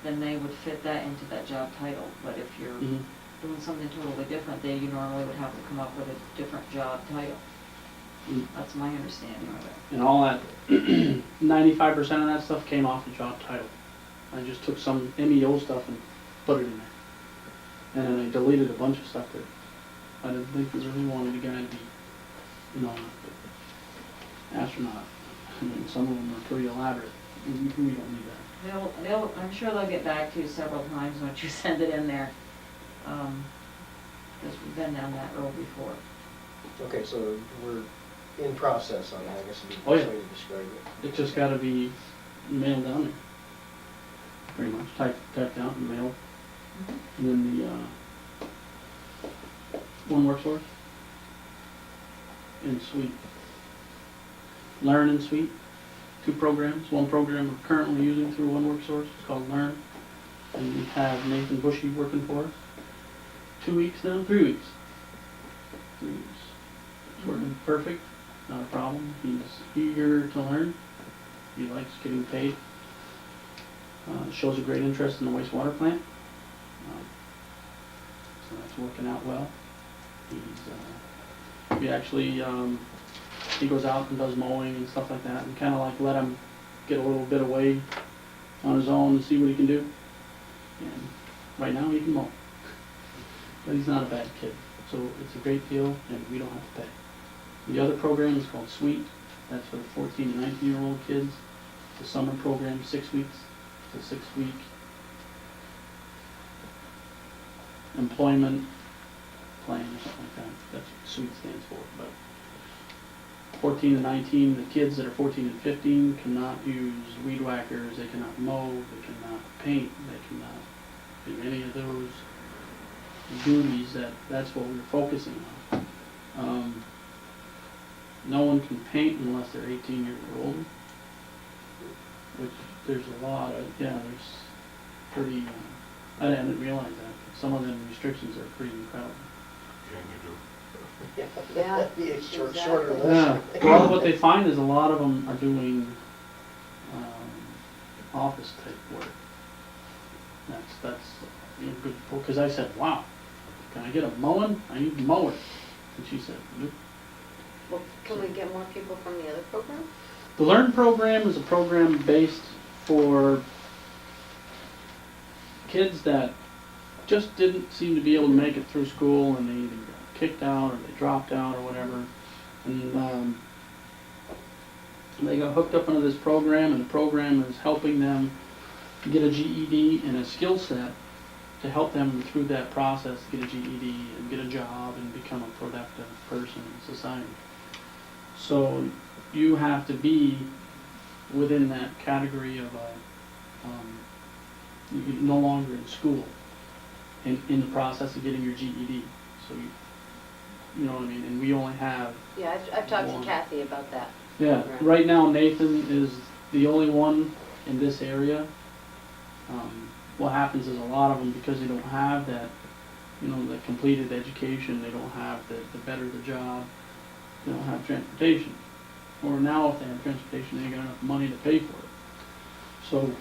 then they would fit that into that job title. But if you're doing something totally different, then you normally would have to come up with a different job title. That's my understanding of it. And all that, 95% of that stuff came off the job title. I just took some MEO stuff and put it in there. And then I deleted a bunch of stuff that I didn't think we really wanted a guy to be, astronaut. I mean, some of them are pretty elaborate. We don't need that. I'm sure they'll get back to you several times once you send it in there. Because we've been down that road before. Okay, so we're in process on that, I guess would be the Oh, best yeah. way to describe it. It just gotta be mailed down there. Pretty much, typed out and mailed. And then the, One Work Source and Suite. Learn and Suite, two programs. One program we're currently using through One Work Source, it's called Learn. And we have Nathan Bushy working for us. 2 weeks now, 3 weeks. 3 weeks. It's working perfect, not a problem. He's eager to learn. He likes getting paid. Shows a great interest in the wastewater plant. So that's working out well. We actually, he goes out and does mowing and stuff like that, and kind of like let him get a little bit away on his own and see what he can do. And right now he can mow. But he's not a bad kid, so it's a great deal, and we don't have to pay. The other program is called Sweet. That's for the 14 to 19-year-old kids. The summer program, 6 weeks. It's a 6-week employment plan or something like that. That's what Sweet stands for. But 14 to 19, the kids that are 14 and 15 cannot use weed whackers, they cannot mow, they cannot paint, they cannot do any of those duties. That's what we're focusing on. No one can paint unless they're 18 years old, which there's a lot of, there's pretty, I didn't realize that. Some of them restrictions are pretty incredible. Can you do? Yeah, That'd be a shorter exactly. list. Yeah, well, what they find is a lot of them are doing office type work. That's good, because I said, wow, can I get a mowing? I need to mow it. And she said, nope. Well, can we get more people from the other program? The Learn program is a program based for kids that just didn't seem to be able to make it through school, and they either got kicked out or they dropped out or whatever. And they got hooked up into this program, and the program is helping them get a GED and a skill set to help them through that process, get a GED and get a job and become a productive person in society. So you have to be within that category of you're no longer in school in the process of getting your GED. So you know what I mean? And we only have Yeah, I've talked one. to Kathy about that. Yeah, right now Nathan is the only one in this area. What happens is a lot of them, because they don't have that, the completed education, they don't have the better the job, they don't have transportation. Or now if they have transportation, they ain't got enough money to pay for it. So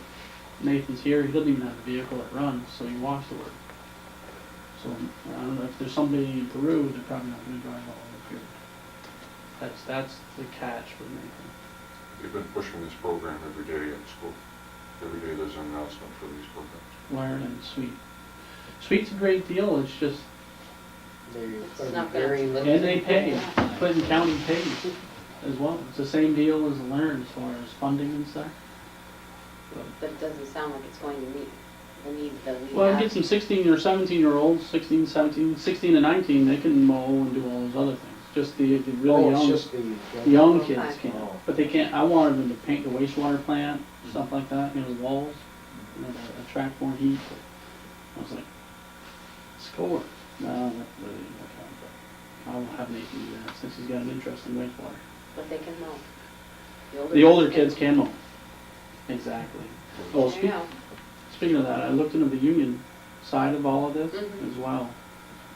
Nathan's here, he doesn't even have a vehicle that runs, so he walks to work. So I don't know, if there's somebody in Peru, they're probably not going to drive all the way up here. That's the catch with Nathan. They've been pushing this program every day at school. Every day there's an announcement for these programs. Learn and Sweet. Sweet's a great deal, it's just, They're not very gonna- limited. and they pay, Clinton County pays as well. It's the same deal as Learn as far as funding and stuff. But it doesn't sound like it's going to meet the need that we Well, have. get some 16 or 17-year-olds, 16, 17, 16 to 19, they can mow and do all those other things. Just the really Oh, young. it's just the Young Okay. kids can't, Oh. but they can't. I wanted them to paint the wastewater plant, stuff like that, the walls, to attract more heat. But I was like, score. No, not really. Okay, but I'll have Nathan do that since he's got an interest in wastewater. But they can mow. The older kids can mow. Exactly. Oh, There you go. speaking of that, I looked into the union side of all of this Mhm. as well,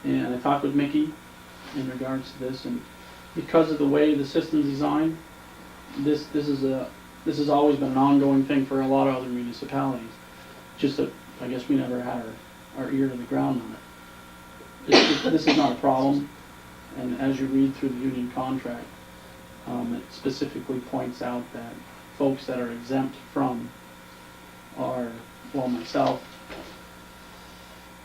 and I talked with Mickey in regards to this, and because of the way the system's designed, this has always been an ongoing thing for a lot of other municipalities. Just that I guess we never had our ear to the ground on it. This is not a problem, and as you read through the union contract, it specifically points out that folks that are exempt from are, well, myself,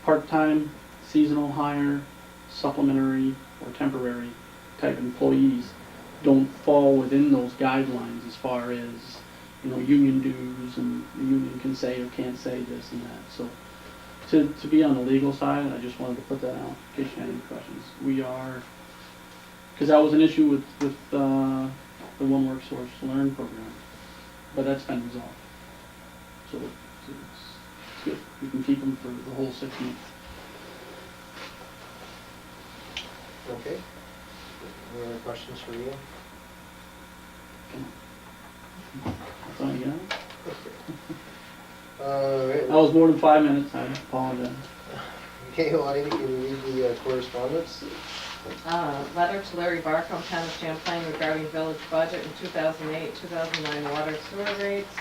part-time, seasonal hire, supplementary, or temporary type employees don't fall within those guidelines as far as, union dues, and the union can say or can't say this and that. So to be on the legal side, I just wanted to put that out in case you had any questions. We are, because that was an issue with the One Work Source Learn program, but that's been resolved. So it's good. We can keep them for the whole 6 months. Okay. Any other questions for you? That's all you got? Right. That was more than 5 minutes, I apologize. Okay, well, Amy, can you read the correspondence? Letter to Larry Barcombe, Town of Champlain, regarding village budget in 2008-2009 water and sewer rates.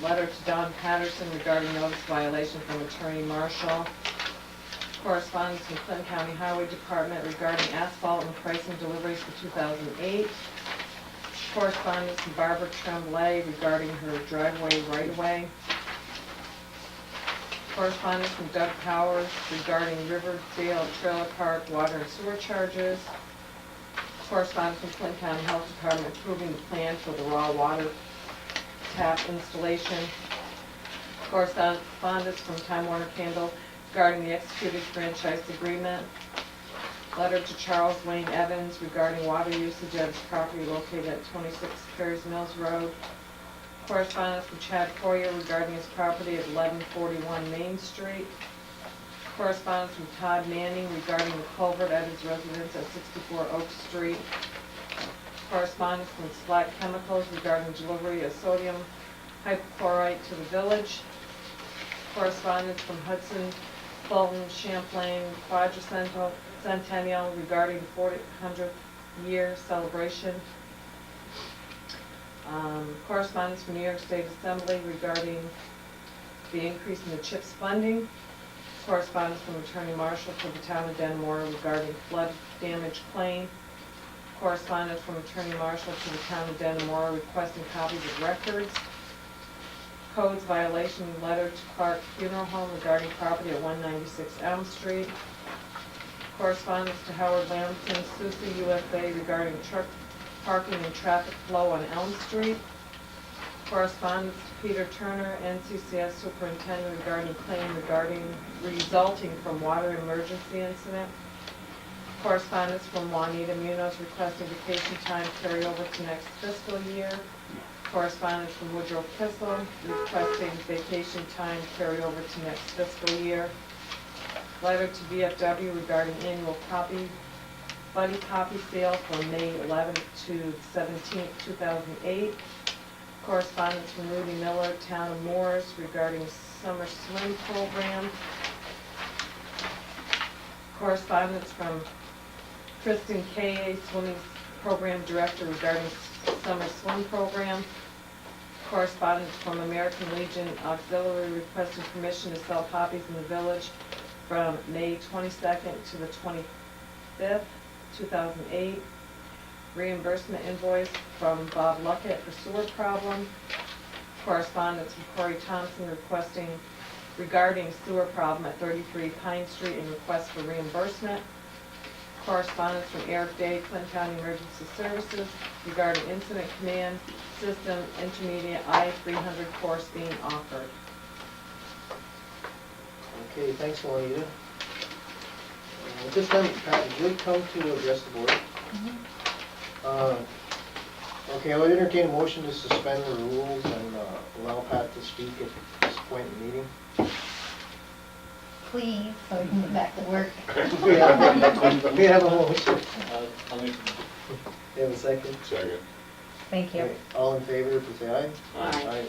Letter to Don Patterson regarding notice violation from Attorney Marshall. Correspondence from Clinton County Highway Department regarding asphalt and pricing deliveries for 2008. Correspondence from Barbara Tremblay regarding her driveway right-of-way. Correspondence from Doug Powers regarding Riverdale Trailer Park water and sewer charges. Correspondence from Clinton County Health Department approving the plan for the raw water tap installation. Correspondence from Time Warner Candle regarding the executed franchise agreement. Letter to Charles Wayne Evans regarding water usage at his property located at 26 Ferris Mills Road. Correspondence from Chad Poyer regarding his property at 1141 Main Street. Correspondence from Todd Manning regarding the culvert at his residence at 64 Oak Street. Correspondence from Slack Chemicals regarding delivery of sodium hypochlorite to the village. Correspondence from Hudson Fulton Champlain Quadricentennial regarding the 400th year celebration. Correspondence from New York State Assembly regarding the increase in the CHIPS funding. Correspondence from Attorney Marshall for the town of Denmore regarding flood damage claim. Correspondence from Attorney Marshall to the town of Denmore requesting copies of records. Codes violation letter to Clark Funeral Home regarding property at 196 Elm Street. Correspondence to Howard Lamson, Sousa USA regarding truck parking and traffic flow on Elm Street. Correspondence to Peter Turner, NCCS Superintendent regarding claim resulting from water emergency incident. Correspondence from Juanita Munoz requesting vacation time carryover to next fiscal year. Correspondence from Woodrow Kissel requesting vacation time carryover to next fiscal year. Letter to VFW regarding annual buddy copy sale from May 11th to 17th, 2008. Correspondence from Rudy Miller, Town of Morris regarding summer swim program. Correspondence from Kristen K., swimming program director regarding summer swim program. Correspondence from American Legion Auxiliary requesting permission to sell poppies in the village from May 22nd to the 25th, 2008. Reimbursement invoice from Bob Luckett for sewer problem. Correspondence from Corey Thompson regarding sewer problem at 33 Pine Street and request for reimbursement. Correspondence from Eric Day, Clinton County Emergency Services regarding incident command system intermediate I-300 course being offered. Okay, thanks, Juanita. At this time, Pat, would you come to address the board? Okay, I would entertain a motion to suspend the rules and allow Pat to speak at this point in the meeting. Please, so we can get back to work. We have a motion. I'll make You have a second? Second. Thank you. Okay, all in favor, please say aye. Aye.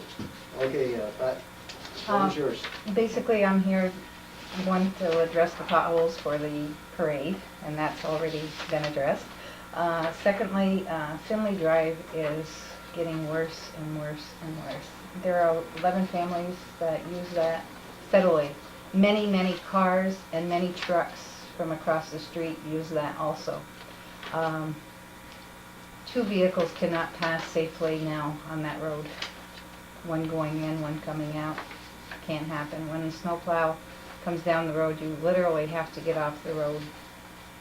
Okay, Pat, what is yours? Basically, I'm here, one, to address the potholes for the parade, and that's already been addressed. Secondly, Finley Drive is getting worse and worse and worse. There are 11 families that use that steadily. Many, many cars and many trucks from across the street use that also. 2 vehicles cannot pass safely now on that road. One going in, one coming out. Can't happen. When the snowplow comes down the road, you literally have to get off the road.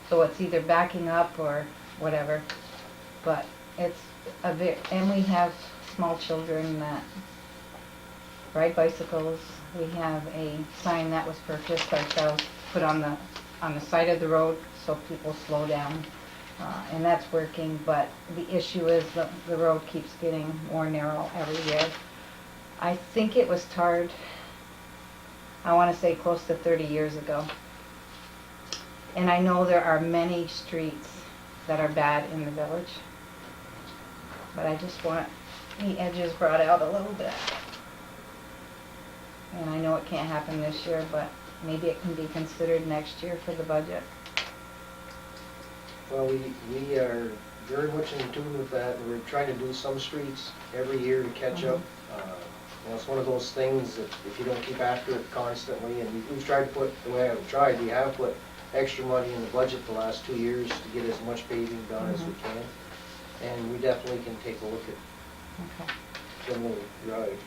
So it's either backing up or whatever. But it's and we have small children that ride bicycles. We have a sign that was purchased ourselves, put on the side of the road so people slow down. And that's working, but the issue is the road keeps getting more narrow every year. I think it was tarred, I want to say close to 30 years ago. And I know there are many streets that are bad in the village, but I just want the edges brought out a little bit. And I know it can't happen this year, but maybe it can be considered next year for the budget. Well, we are very much in tune with that. We're trying to do some streets every year to catch up. It's one of those things that if you don't keep after it constantly, and we've tried to put, the way I've tried, we have put extra money in the budget the last 2 years to get as much paving done as we can. And we definitely can take a look at Finley Drive.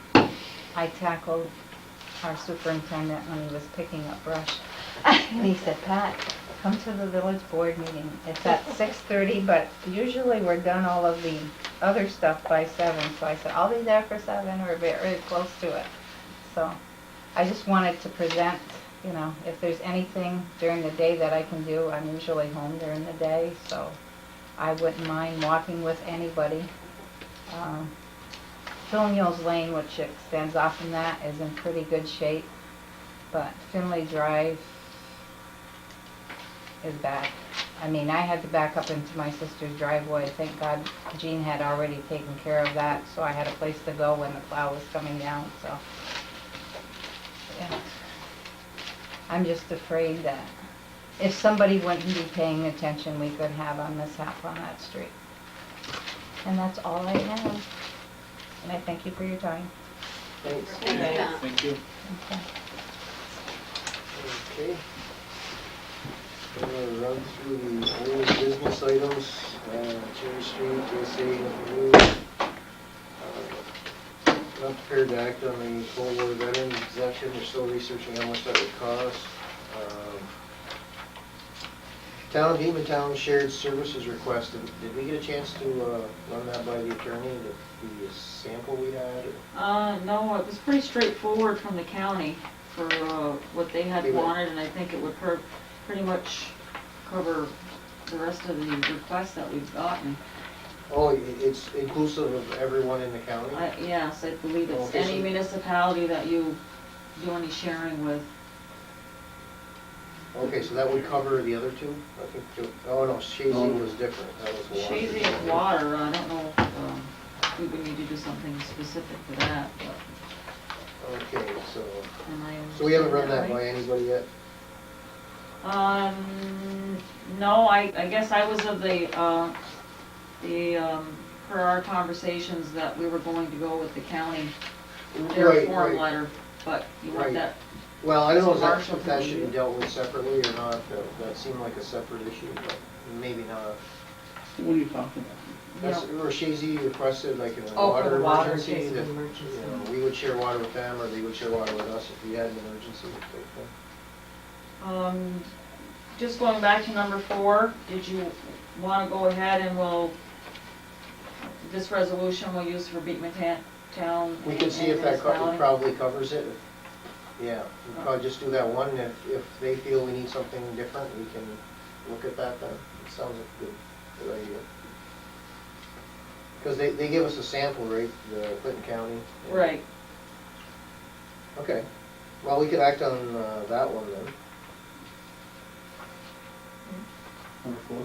I tackled our superintendent when he was picking up brush. And he said, Pat, come to the village board meeting. It's at 6:30, but usually we're done all of the other stuff by 7. So I said, I'll be there for 7 or very close to it. So I just wanted to present, you know, if there's anything during the day that I can do. I'm usually home during the day, so I wouldn't mind walking with anybody. Philneal's Lane, which extends off from that, is in pretty good shape. But Finley Drive, is bad. I mean, I had to back up into my sister's driveway. Thank God Jean had already taken care of that, so I had a place to go when the plow was coming down, so. Yeah. I'm just afraid that if somebody wouldn't be paying attention, we could have a mishap on that street. And that's all I have. And I thank you for your time. Thanks. Yeah. Thank you. Okay. Okay. I'm gonna run through the old business items, Cherry Street, USA, nothing new. Not prepared to act on the Cold War veteran exemption, we're still researching how much that would cost. Town of Beamantown shared services requested, did we get a chance to run that by the attorney, the sample we had? Or? No, it was pretty straightforward from the county for, what they had They would- wanted, and I think it would pretty much cover the rest of the requests that we've gotten. Oh, it's inclusive of everyone in the county? Yes, I believe it's Okay, any so- municipality that you do any sharing with. Okay, so that would cover the other two? I think, oh no, Shazy was different, that was water. Shazy is water, I don't know if we would need to do something specific to that, but Okay, so, am I? so we haven't run that understanding by anybody yet? No, I guess I was of per our conversations that we were going to go with the county, their Right, form right. letter, but you want Right. that, Well, I don't know if Marshall that can should be review. dealt with separately or not, that seemed like a separate issue, but maybe not. What are you talking about? That's where Shazy requested like a Oh, for water the water, emergency, case of that, emergency. you know, we would share water with them, or they would share water with us if we had an emergency. just going back to number 4, did you wanna go ahead and this resolution we'll use for Beekman We can see if that probably covers it. Yeah, we'll probably just do that one, if they feel we need something different, we can look at that then. It sounds like a good idea. Because they give us a sample, right, the Clinton County? Right. Okay, well, we could act on that one then. Number 4?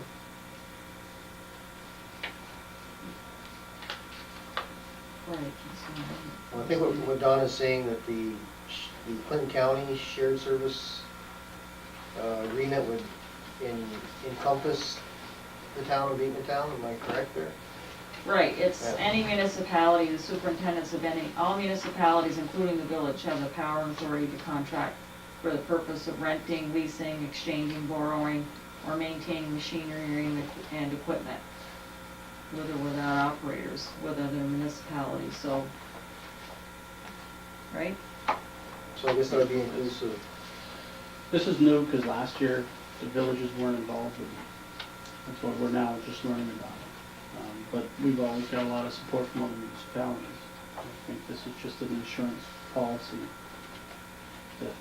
Right. Well, I think what Don is saying, that the Clinton County shared service agreement would encompass the town of Beacontown, am I correct there? Right, it's Yeah. any municipality, the superintendents of all municipalities, including the village, have the power and authority to contract for the purpose of renting, leasing, exchanging, borrowing, or maintaining machinery and equipment, with or without operators, with other municipalities, so, right? So I guess that would be inclusive. This is new because last year the villages weren't involved with it. That's why we're now just learning about it. But we've always got a lot of support from other municipalities. I think this is just an insurance policy that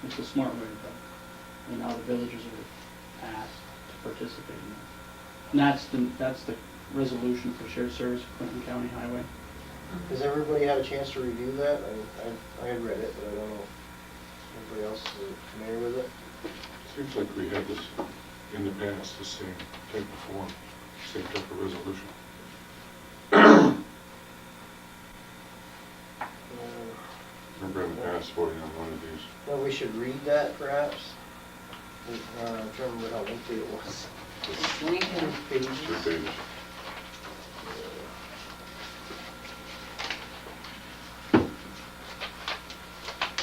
it's a smart way to go. And now the villages are asked to participate in this. And that's the resolution for shared service of Clinton County Highway. Has everybody had a chance to review that? I had read it, but I don't know if anybody else is familiar with it. Seems like we had this in the past, the same type of form, same type of resolution. Remember in the past voting on one of these. Well, we should read that perhaps. I'm trying to remember how lengthy it was. Lincoln. Pages. Two pages.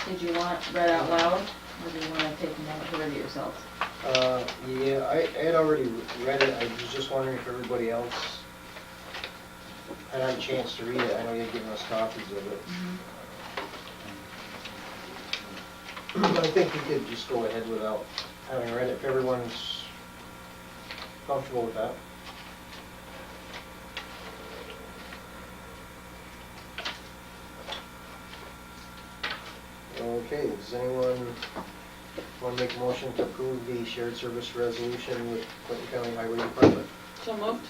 Did you want it read out loud, or do you wanna take a moment to read it yourselves? Yeah, I had already read it, I was just wondering if everybody else had had a chance to read it. I know you had given us copies of it. I think we could just go ahead without having read it, if everyone's comfortable with that. Okay, does anyone want to make a motion to approve the shared service resolution with Clinton County Highway Department? So moved?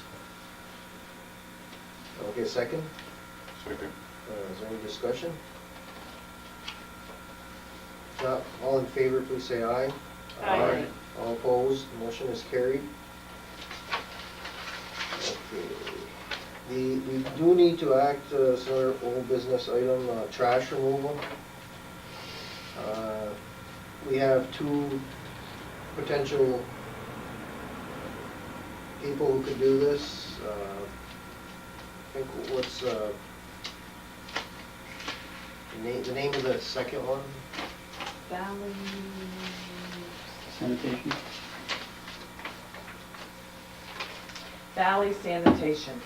Okay, second? Second. Is there any discussion? If not, all in favor, please say aye. Aye. All opposed, motion is carried. Okay. We do need to act, sort of old business item, trash removal. We have two potential people who could do this. I think what's, the name of the second one? Valley. Sanitation. Valley Sanitation.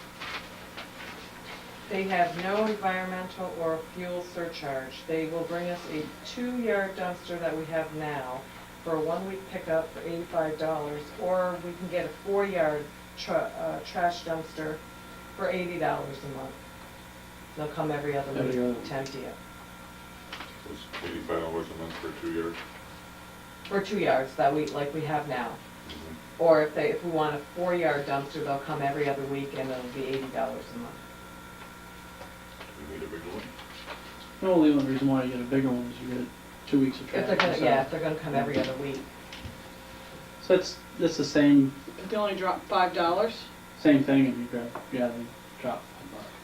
They have no environmental or fuel surcharge. They will bring us a 2-yard dumpster that we have now for a 1-week pickup for $85, or we can get a 4-yard trash dumpster for $80 a month. They'll come every other Every other week week. to empty it. It's $85 a month for 2 years. For 2 yards that we, like we have now. Or if we want a 4-yard dumpster, they'll come every other week and it'll be $80 a month. We need a bigger one. No, the only reason why you get a bigger one is you get 2 weeks of If trash. they're gonna, so- yeah, if they're gonna come every other week. So that's the same They only drop $5. thing, and you grab, they drop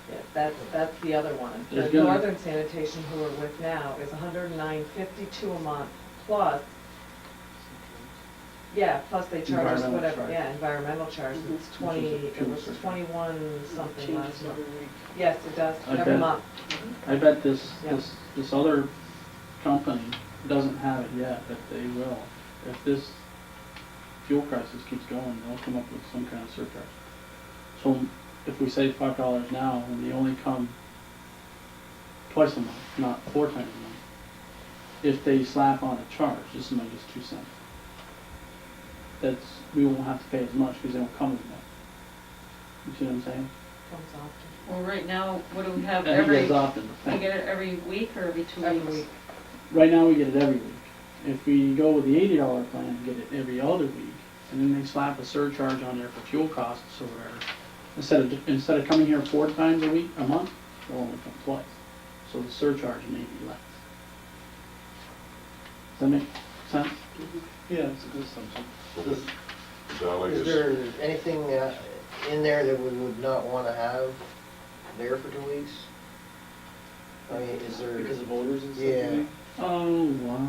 $5. Yeah, that's the other one. The There's gonna- Northern Sanitation, who we're with now, is $109.52 a month, plus, yeah, plus they charge us Environmental whatever, charge. yeah, environmental charge, Mhm. it's 20, Which is a it fuel was surcharge. 21 something Changes last month. every week. Yes, it does, I every bet. month. I bet this Yeah. other company doesn't have it yet, but they will. If this fuel crisis keeps going, they'll come up with some kind of surcharge. So if we say $5 now, and they only come twice a month, not 4 times a month, if they slap on a charge, this is my just 2 cents. We won't have to pay as much because they don't come as much. You see what I'm saying? Comes often. Well, right now, what do we have I think every, that's often. we get it every week or every 2 weeks? Every week. Right now, we get it every week. If we go with the $80 plan and get it every other week, and then they slap a surcharge on there for fuel costs or whatever, instead of coming here 4 times a month, they'll only come twice. So the surcharge may be less. Does that make sense? Yeah, it's a good assumption. This Valley Is is, there anything in there that we would not want to have there for 2 weeks? I mean, is there? Because of odors and stuff, Yeah. you mean? Oh, wow.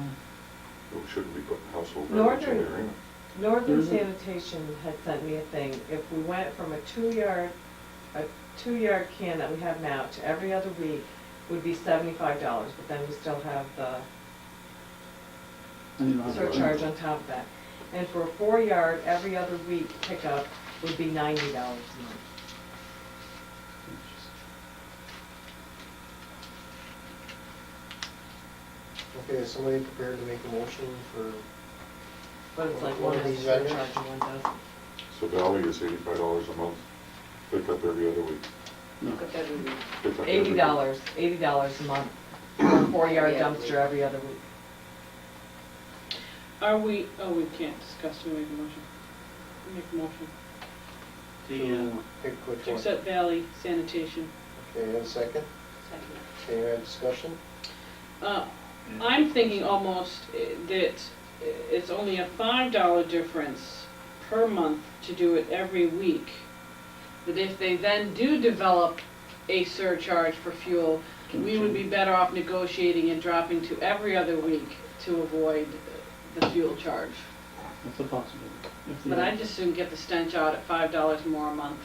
oh, shouldn't we put household Northern- garbage in there? Northern Mhm. Sanitation had sent me a thing, if we went from a 2-yard can that we have now to every other week, would be $75, but then we still have the I didn't know that. surcharge on top of that. And for a 4-yard every other week pickup would be $90 a month. Okay, is somebody prepared to make a motion for, But it's like One one of has a these vendors? surcharge and one doesn't. So Valley is $85 a month, pick up every other week. No. Look at that movie. Pick up every week. $80 a month for a 4-yard Every other dumpster week. every other week. Are we, oh, we can't discuss, we make a motion. We make a motion. to pick which To one? accept Valley Sanitation. Okay, and a second? Second. Okay, we have discussion? I'm thinking almost that it's only a $5 difference per month to do it every week. That if they then do develop a surcharge for fuel, we would be better off negotiating and dropping to every other week to avoid the fuel charge. That's a possibility. If But the- I just soon get the stench out at $5 more a month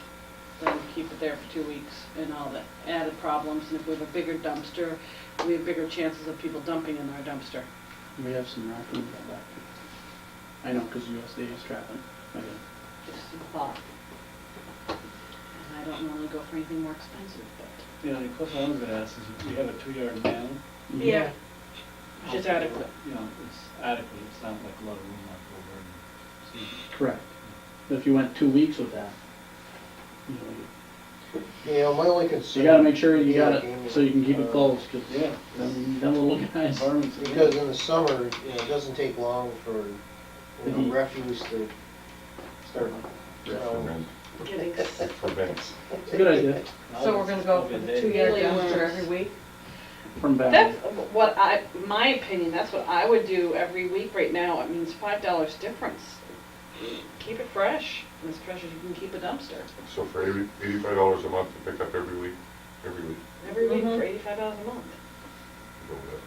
than keep it there for 2 weeks and all the added problems. And if we have a bigger dumpster, we have bigger chances of people dumping in our dumpster. We have some raccoons out back too. I know, because USDA is trapping. Just a thought. And I don't normally go for anything more expensive, but. You know, the question I was gonna ask is, we have a 2-yard man. Yeah. Which is adequate. You know, it's adequate, it's not like a lot of room left over. And so, Correct. But if you went 2 weeks with that, you know, Yeah, my only you concern. gotta make sure you got Yeah, it, so you can keep it closed, because Yeah. them little guys. Environment's. Because in the summer, you know, it doesn't take long for, you know, Mhm. refuse to start. Ferment. Getting Ferments. It's a good idea. So we're gonna go for the 2-yard dumpster every week? From That's Valley. what my opinion, that's what I would do every week right now. It means $5 difference keep it fresh, as fresh as you can keep a dumpster. So for $85 a month to pick up every week, Every week Mhm. for $85 a month. go with that.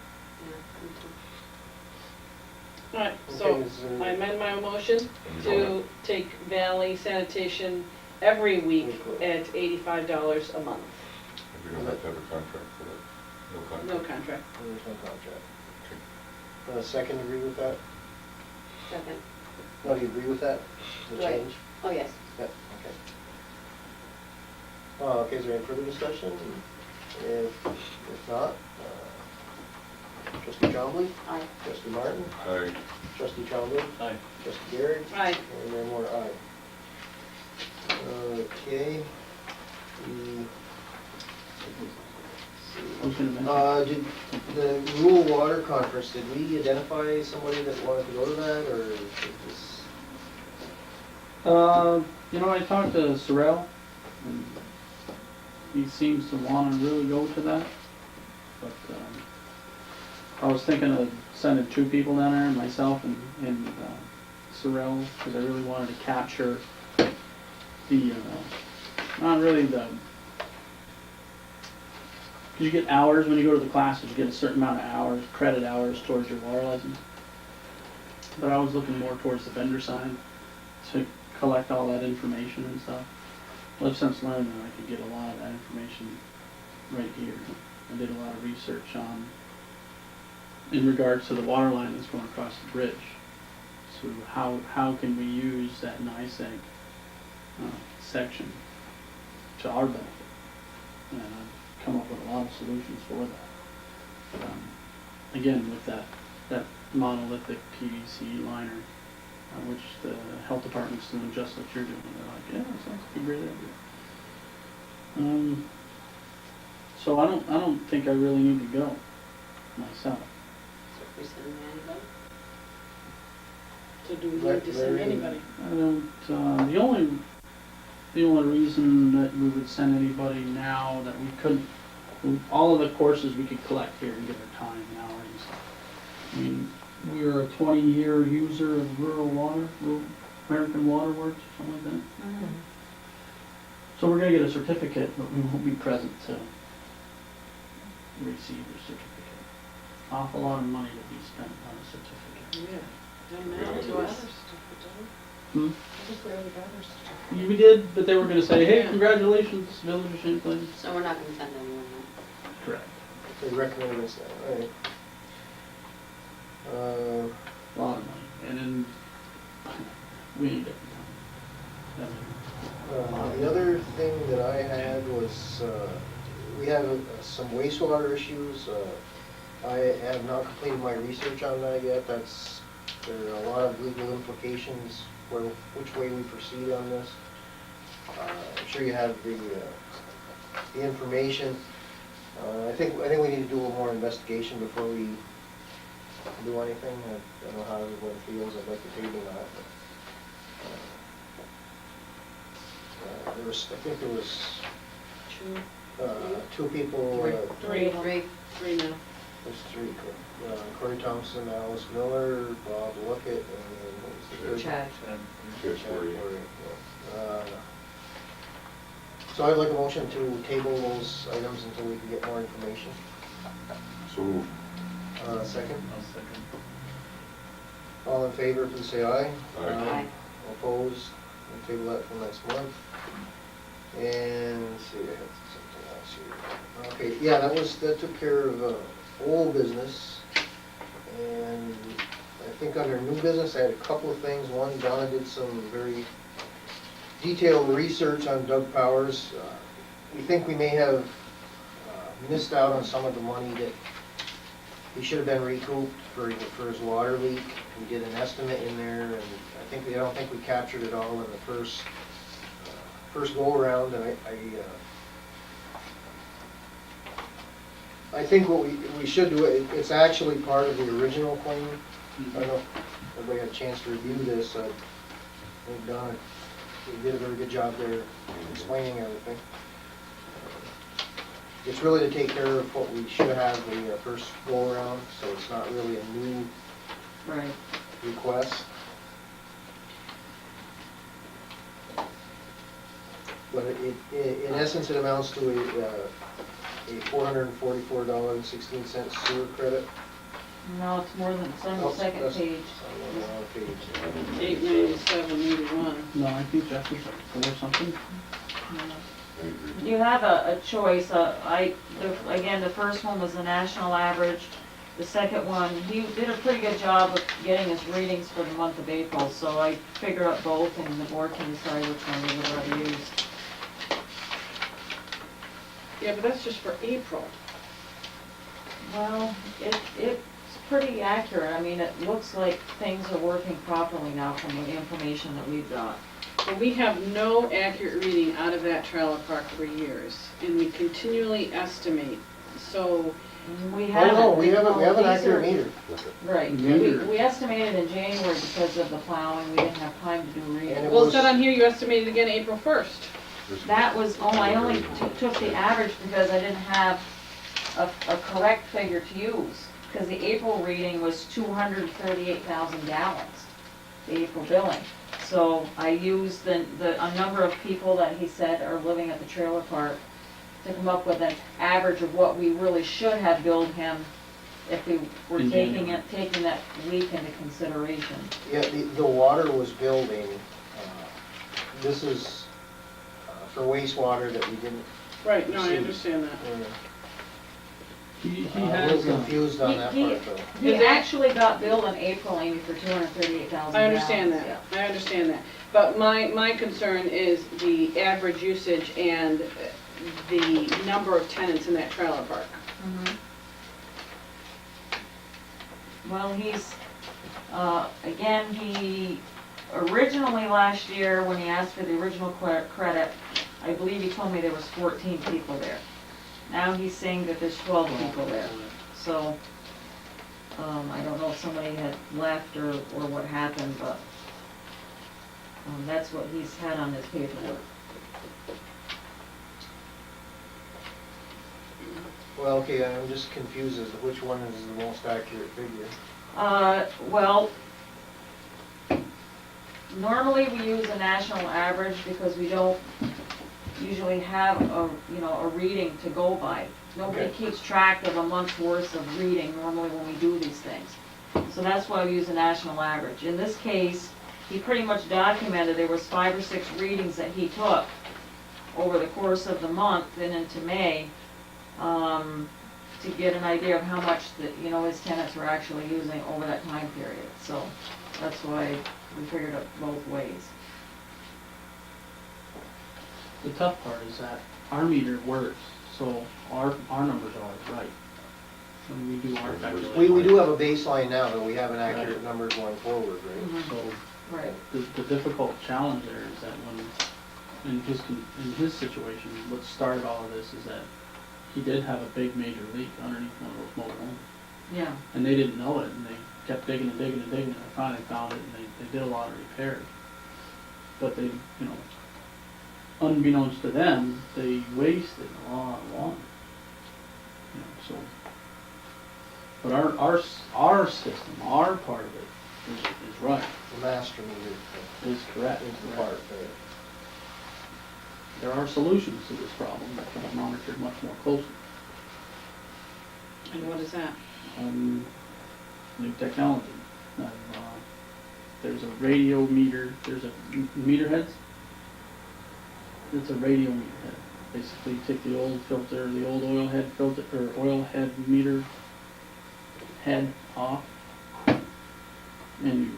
All right, Okay, so is there- I amend my motion And you don't to take Valley sanitation every week Weekly. at $85 a month. And we don't have to have a contract for that, no contract. No contract. There's no contract. Second, agree with that? Second. No, do you agree with that, the Right. change? Oh, yes. Yep, okay. Okay, is there any further discussion? If not, trustee Chombley, Aye. trustee Martin, Aye. trustee Chombley, Aye. trustee Garrett, Aye. and Mayor Moore, aye. Okay. I was gonna mention, Did the rural water conference, did we identify somebody that wanted to go to that, or is this? you know, I talked to Sorrell, and he seems to wanna really go to that, but, I was thinking of sending 2 people down there, myself and Sorrell, because I really wanted to capture the, not really the, you get hours when you go to the classes, you get a certain amount of hours, credit hours towards your water license. But I was looking more towards the vendor side to collect all that information and stuff. Well, I've since learned that I could get a lot of that information right here. I did a lot of research on, in regards to the water line that's going across the bridge. So how can we use that NICEAG section to our benefit? And I've come up with a lot of solutions for that. Again, with that monolithic PVC liner, which the health department's doing just like you're doing. They're like, yeah, sounds like a great idea. So I don't think I really need to go myself. So if we send anybody? So do we need to send Larry? anybody? I don't, the only reason that we would send anybody now that we couldn't, all of the courses we could collect here and get our time and hours and stuff. I mean, we're a 20-year user of rural American Water Works or something like that. Mm-hmm. So we're gonna get a certificate, but we won't be present to receive the certificate. Awful lot of money to be spent on a certificate. Yeah. Done now to us. Hmm? I think we already got our certificate. We did, but they were gonna say, hey, Yeah. congratulations, Village of Champlain. So we're not gonna send anyone then? Correct. They recommend this now, all right. A lot of money, and then we ain't got the time. The other thing that I had was, we have some wastewater issues. I have not completed my research on that yet. There are a lot of legal implications which way we proceed on this. I'm sure you have the information. I think we need to do a little more investigation before we do anything. I don't know how everyone feels. I'd like to table that. I think there was two people. Three. Three now. There's 3. Corey Thompson, Alice Miller, Bob Lookett, and what was the third? Chad. Yes, Chad Corey. Corey, yeah. So I'd like a motion to table those items until we can get more information. So moved. Second. I'll second. All in favor, please say aye. Aye. Opposed? We'll table that till next month. And let's see, I had something else here. Okay, yeah, that took care of old business. And I think under new business, I had a couple of things. One, Donna did some very detailed research on Doug Powers. We think we may have missed out on some of the money that he should have been recouped for his water leak. We did an estimate in there, and I don't think we captured it all in the first go around. And I think what we should do, it's actually part of the original claim. I don't know if everybody had a chance to review this. I think Donna did a very good job there explaining everything. It's really to take care of what we should have the first go around, so it's not really a new Right. request. In essence, it amounts to a $444.16 sewer credit. No, it's more than, it's on the Oh, second that's- page. On the wrong page. 897.81. No, I think Jeff was like 4 something. You have a choice, again, the first one was the national average. The second one, he did a pretty good job of getting his readings for the month of April, so I figured out both and the board can decide which one they would rather use. Yeah, but that's just for April. Well, it's pretty accurate, I mean, it looks like things are working properly now from the information that we've got. But we have no accurate reading out of that trailer park for years, and we continually estimate, so, We Oh, haven't. no, we have an these accurate are- meter. Right, we estimated in January because of the plowing, we didn't have time to do And readings. it well, it was- said on here you estimated again April 1st. That was, I only took the average because I didn't have a correct figure to use. Because the April reading was 238,000 gallons, the April billing. So I used a number of people that he said are living at the trailer park to come up with an average of what we really should have billed him if we were In taking January. taking that week into consideration. Yeah, the water was building, this is for wastewater that we didn't, Right, no, I See. understand that. He a little has, confused on that He- part though. He Is it- actually got billed in April, Amy, for 238,000 gallons. I understand yeah. that, I understand that. But my concern is the average usage and the number of tenants in that trailer park. Mhm. Well, again, he, originally last year, when he asked for the original credit, I believe he told me there was 14 people there. Now he's saying that there's 12 people there, so, I don't know if somebody had left or what happened, but, that's what he's had on his paperwork. Well, okay, I'm just confused as to which one is the most accurate figure. Well, normally we use a national average because we don't usually have a reading to go by. Nobody Okay. keeps track of a month's worth of reading normally when we do these things. So that's why we use a national average. In this case, he pretty much documented there was 5 or 6 readings that he took over the course of the month and into May, to get an idea of how much that, his tenants were actually using over that time period. So that's why we figured it both ways. the tough part is that our meter works, so our numbers are always right. When we do our calculations. We do have a baseline now, but we have an accurate number going forward, right? So Right. the difficult challenge there is that in his situation, what started all of this is that he did have a big major leak underneath one of those mobile homes. Yeah. And they didn't know it, and they kept digging and digging and digging, and they finally found it, and they did a lot of repairs. But they, unbeknownst to them, they wasted a lot of water. So, but our system, our part of it is right, The master meter is correct. is the part that, There are solutions to this problem that can be monitored much more closely. And what is that? New technology. There's a radio meter, there's a meter heads. It's a radio meter head. Basically, you take the old filter, the old oil head filter, or oil head meter head off, and you,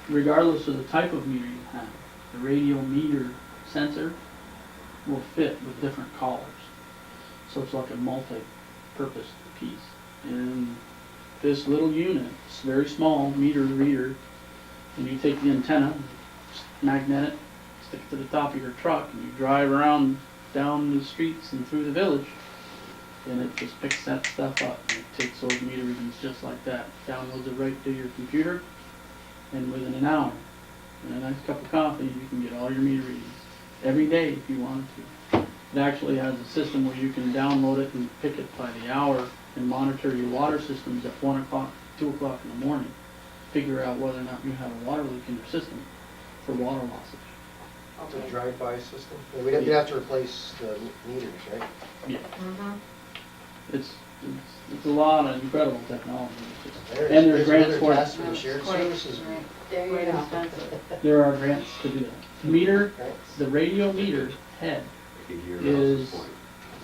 regardless of the type of meter you have, the radio meter sensor will fit with different collars. So it's like a multi-purpose piece. And this little unit, it's very small meter reader, and you take the antenna, magnet it, stick it to the top of your truck, and you drive around down the streets and through the village, and it just picks that stuff up. And it takes those meter readings just like that, downloads it right to your computer, and within an hour, and a nice cup of coffee, you can get all your meter readings every day if you wanted to. It actually has a system where you can download it and pick it by the hour and monitor your water systems at 1 o'clock, 2 o'clock in the morning. Figure out whether or not you have a water leak in your system for water lossage. It's a Okay. drive-by system. We'd have to replace the meters, right? Yeah, Mm-hmm. it's a lot of incredible technology. There's- And there's grants another for it. task for the shared Quite- services. right, There quite you go. expensive. There are grants to do that. Meter, Right. the radio meter head, I can hear Is- Al's point.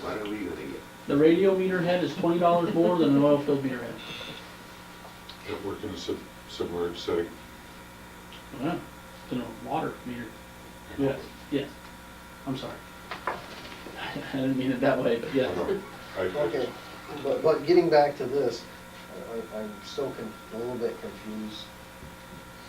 What are we gonna get? the radio meter head is $20 more than an oil filled meter head. That work in a submerged setting. Wow, it's a water meter. Yes, yes. I'm sorry. I didn't mean it that way, but yes. No, Okay, but getting back to this, I'm still a little bit confused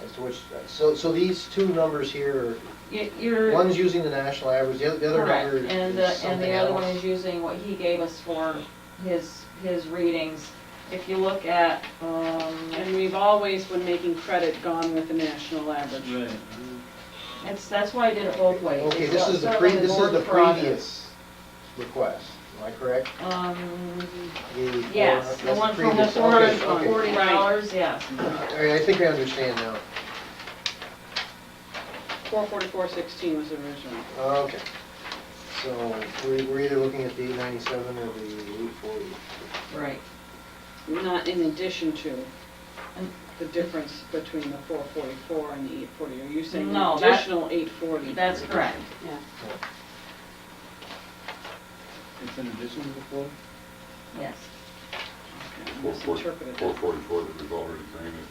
as to which, so these two numbers here, You're. one's using the national average, the other Correct, number and is the something other one else. is using what he gave us for his readings. If you look at, And we've always, when making credit, gone with the national average. Right. that's why I did it both ways. Okay, It's this is the certainly this is the Norton project. previous request, am I correct? The Yes, that's the one from the previous, okay, okay. $440, yes. All right, I think I understand now. 444.16 was the original. Okay, so we're either looking at the 897 or the 840. Right. Not in addition to And- the difference between the 444 and the 840. Are you saying No, an that- additional 840? That's correct, Yeah. It's in addition to the four? yes. Okay, I 444 misinterpreted that. 444 that we've already granted.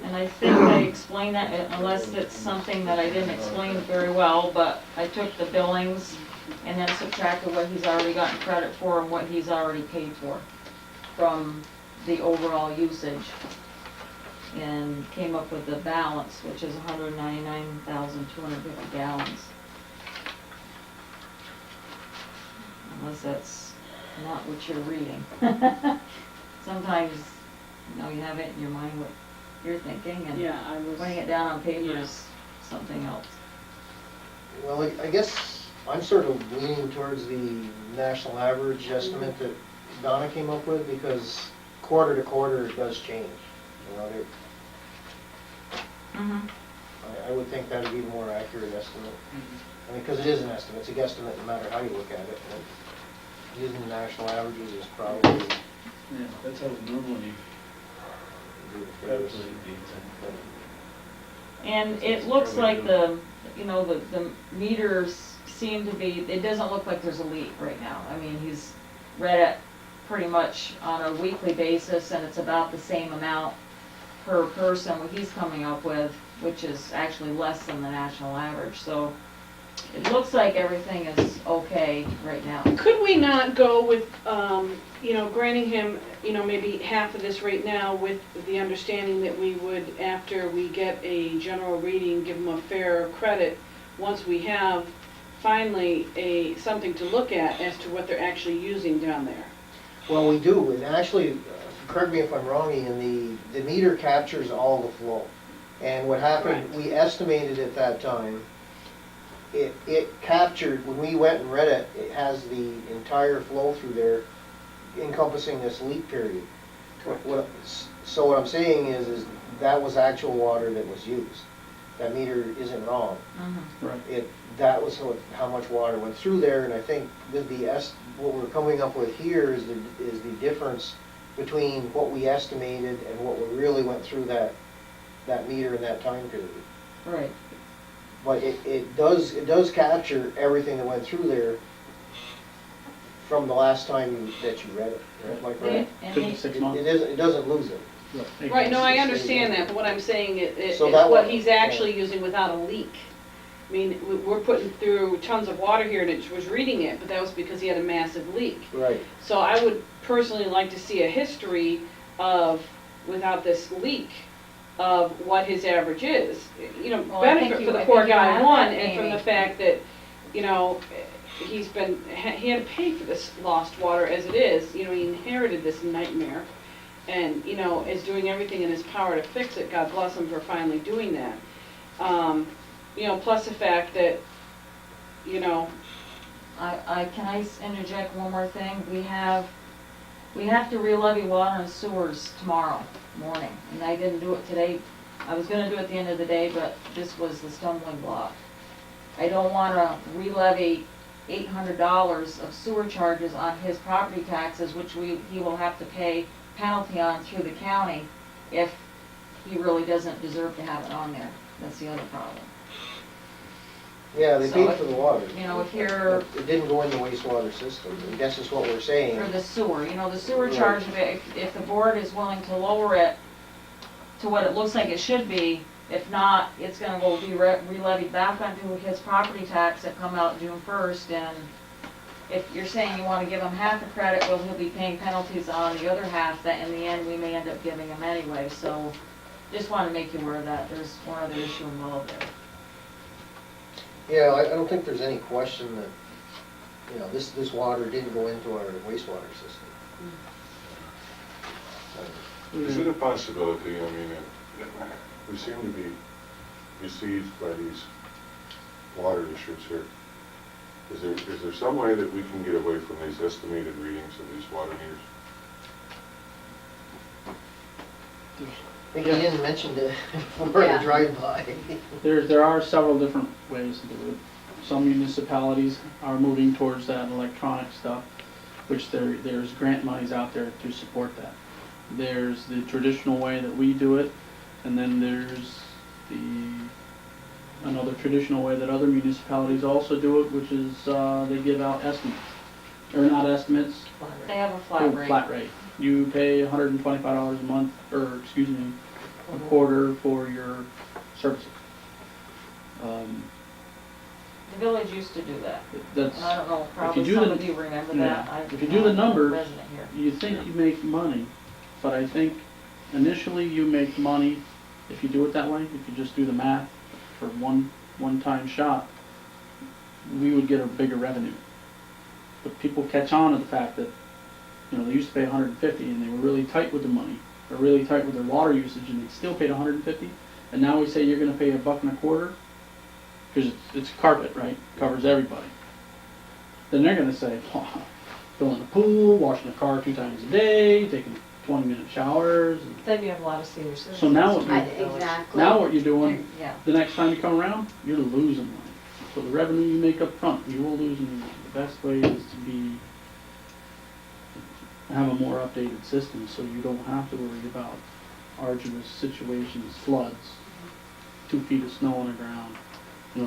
And I think I explained that, unless it's something that I didn't explain very well, but I took the billings and then subtracted what he's already gotten credit for and what he's already paid for from the overall usage. And came up with the balance, which is 199,250 gallons. Unless that's not what you're reading. Sometimes, you have it in your mind what you're thinking, and Yeah, I was. putting it down on paper Yeah. is something else. Well, I guess I'm sort of leaning towards the national average estimate that Donna came up with, because quarter to quarter it does change. I would think that would be a more accurate estimate. I mean, because it is an estimate, it's a guesstimate no matter how you look at it. And using the national averages is probably Yeah, that's how it normally, the fairest. calculate these. And it looks like the meters seem to be, it doesn't look like there's a leak right now. I mean, he's read it pretty much on a weekly basis, and it's about the same amount per person what he's coming up with, which is actually less than the national average. So it looks like everything is okay right now. Could we not go with, granting him, maybe half of this right now with the understanding that we would, after we get a general reading, give him a fair credit once we have finally something to look at as to what they're actually using down there? Well, we do, and actually, correct me if I'm wrong, Ian, the meter captures all the flow. And what happened, Correct. we estimated at that time, it captured, when we went and read it, it has the entire flow through there encompassing this leak period. So what I'm saying is that was actual water that was used. That meter isn't wrong. Right. That was how much water went through there, and I think with what we're coming up with here is the difference between what we estimated and what we really went through that meter in that time period. Right. But it does capture everything that went through there from the last time that you read it, right? Am I correct? And Could be he- 6 months. It doesn't lose it. Right, no, I understand that, but what I'm saying is So that what one- he's actually using without a leak. I mean, we're putting through tons of water here and it was reading it, but that was because he had a massive leak. Right. So I would personally like to see a history of, without this leak, of what his average is. Well, I think Benefit you- for I the poor think you guy, have one, that, and from Amy. the fact that, he had to pay for this lost water as it is. He inherited this nightmare and, is doing everything in his power to fix it. God bless him for finally doing that. Plus the fact that, can I interject one more thing? We have to re-levy water and sewers tomorrow morning, and I didn't do it today. I was gonna do it at the end of the day, but this was the stumbling block. I don't wanna re-levy $800 of sewer charges on his property taxes, which he will have to pay penalty on through the county if he really doesn't deserve to have it on there. That's the other problem. Yeah, they So paid if- for the water. you know, if you're- It didn't go in the wastewater system, I guess is what we're saying. For the sewer, the sewer Right. charge, if the board is willing to lower it to what it looks like it should be, if not, it's gonna go be re-levied back onto his property tax that come out June 1st, and if you're saying you wanna give him half a credit, well, he'll be paying penalties on the other half that in the end, we may end up giving him anyway, so just wanna make you aware of that, there's one other issue involved there. Yeah, I don't think there's any question that, this water didn't go into our wastewater system. Is it a possibility, we seem to be besieged by these water issues here. Is there some way that we can get away from these estimated readings of these water meters? I think you didn't mention it before I Yeah. drive by. There are several different ways to do it. Some municipalities are moving towards that electronic stuff, which there's grant monies out there to support that. There's the traditional way that we do it, and then there's another traditional way that other municipalities also do it, which is they give out estimates. Or not estimates, They have a flat rate. flat rate. You pay $125 a month, or excuse me, a quarter for your services. The village used to do that. That's, And I don't know, if probably you do some the- of you remember yeah. that. If you do the numbers, Resident here. you think you make money, but I think initially you make money if you do it that way. If you just do the math for one-time shot, we would get a bigger revenue. But people catch on to the fact that, they used to pay 150 and they were really tight with the money, or really tight with their water usage, and they still paid 150. And now we say you're going to pay $1.25 because it's carpet, right? Covers everybody. Then they're going to say, filling the pool, washing the car 2 times a day, taking 20-minute showers. And Then you have a lot of senior citizens. So now what Exactly. now what you're doing, Yeah. the next time you come around, you're losing money. So the revenue you make up front, you will lose money. The best way is to have a more updated system so you don't have to worry about arduous situations, floods, 2 feet of snow on the ground,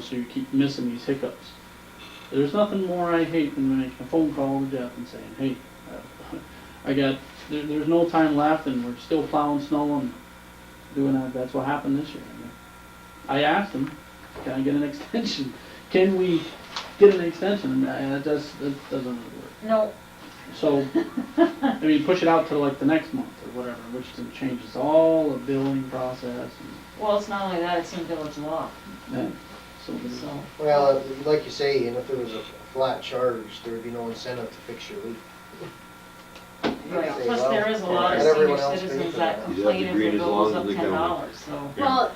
so you keep missing these hiccups. There's nothing more I hate than making a phone call to Jeff and saying, hey, there's no time left and we're still plowing snow and doing that. That's what happened this year. I asked him, can I get an extension? Can we get an extension? And that doesn't really work. No. So, push it out to like the next month or whatever, which then changes all the billing process. Well, it's not only that, it's in village law, And so, so. Well, like you say, if there was a flat charge, there would be no incentive to fix your leak. Right, Say, plus well, there is a lot of let senior everyone else pay citizens for that that. You complain have if to the agree as bill long goes as up they come. $10, so. Well,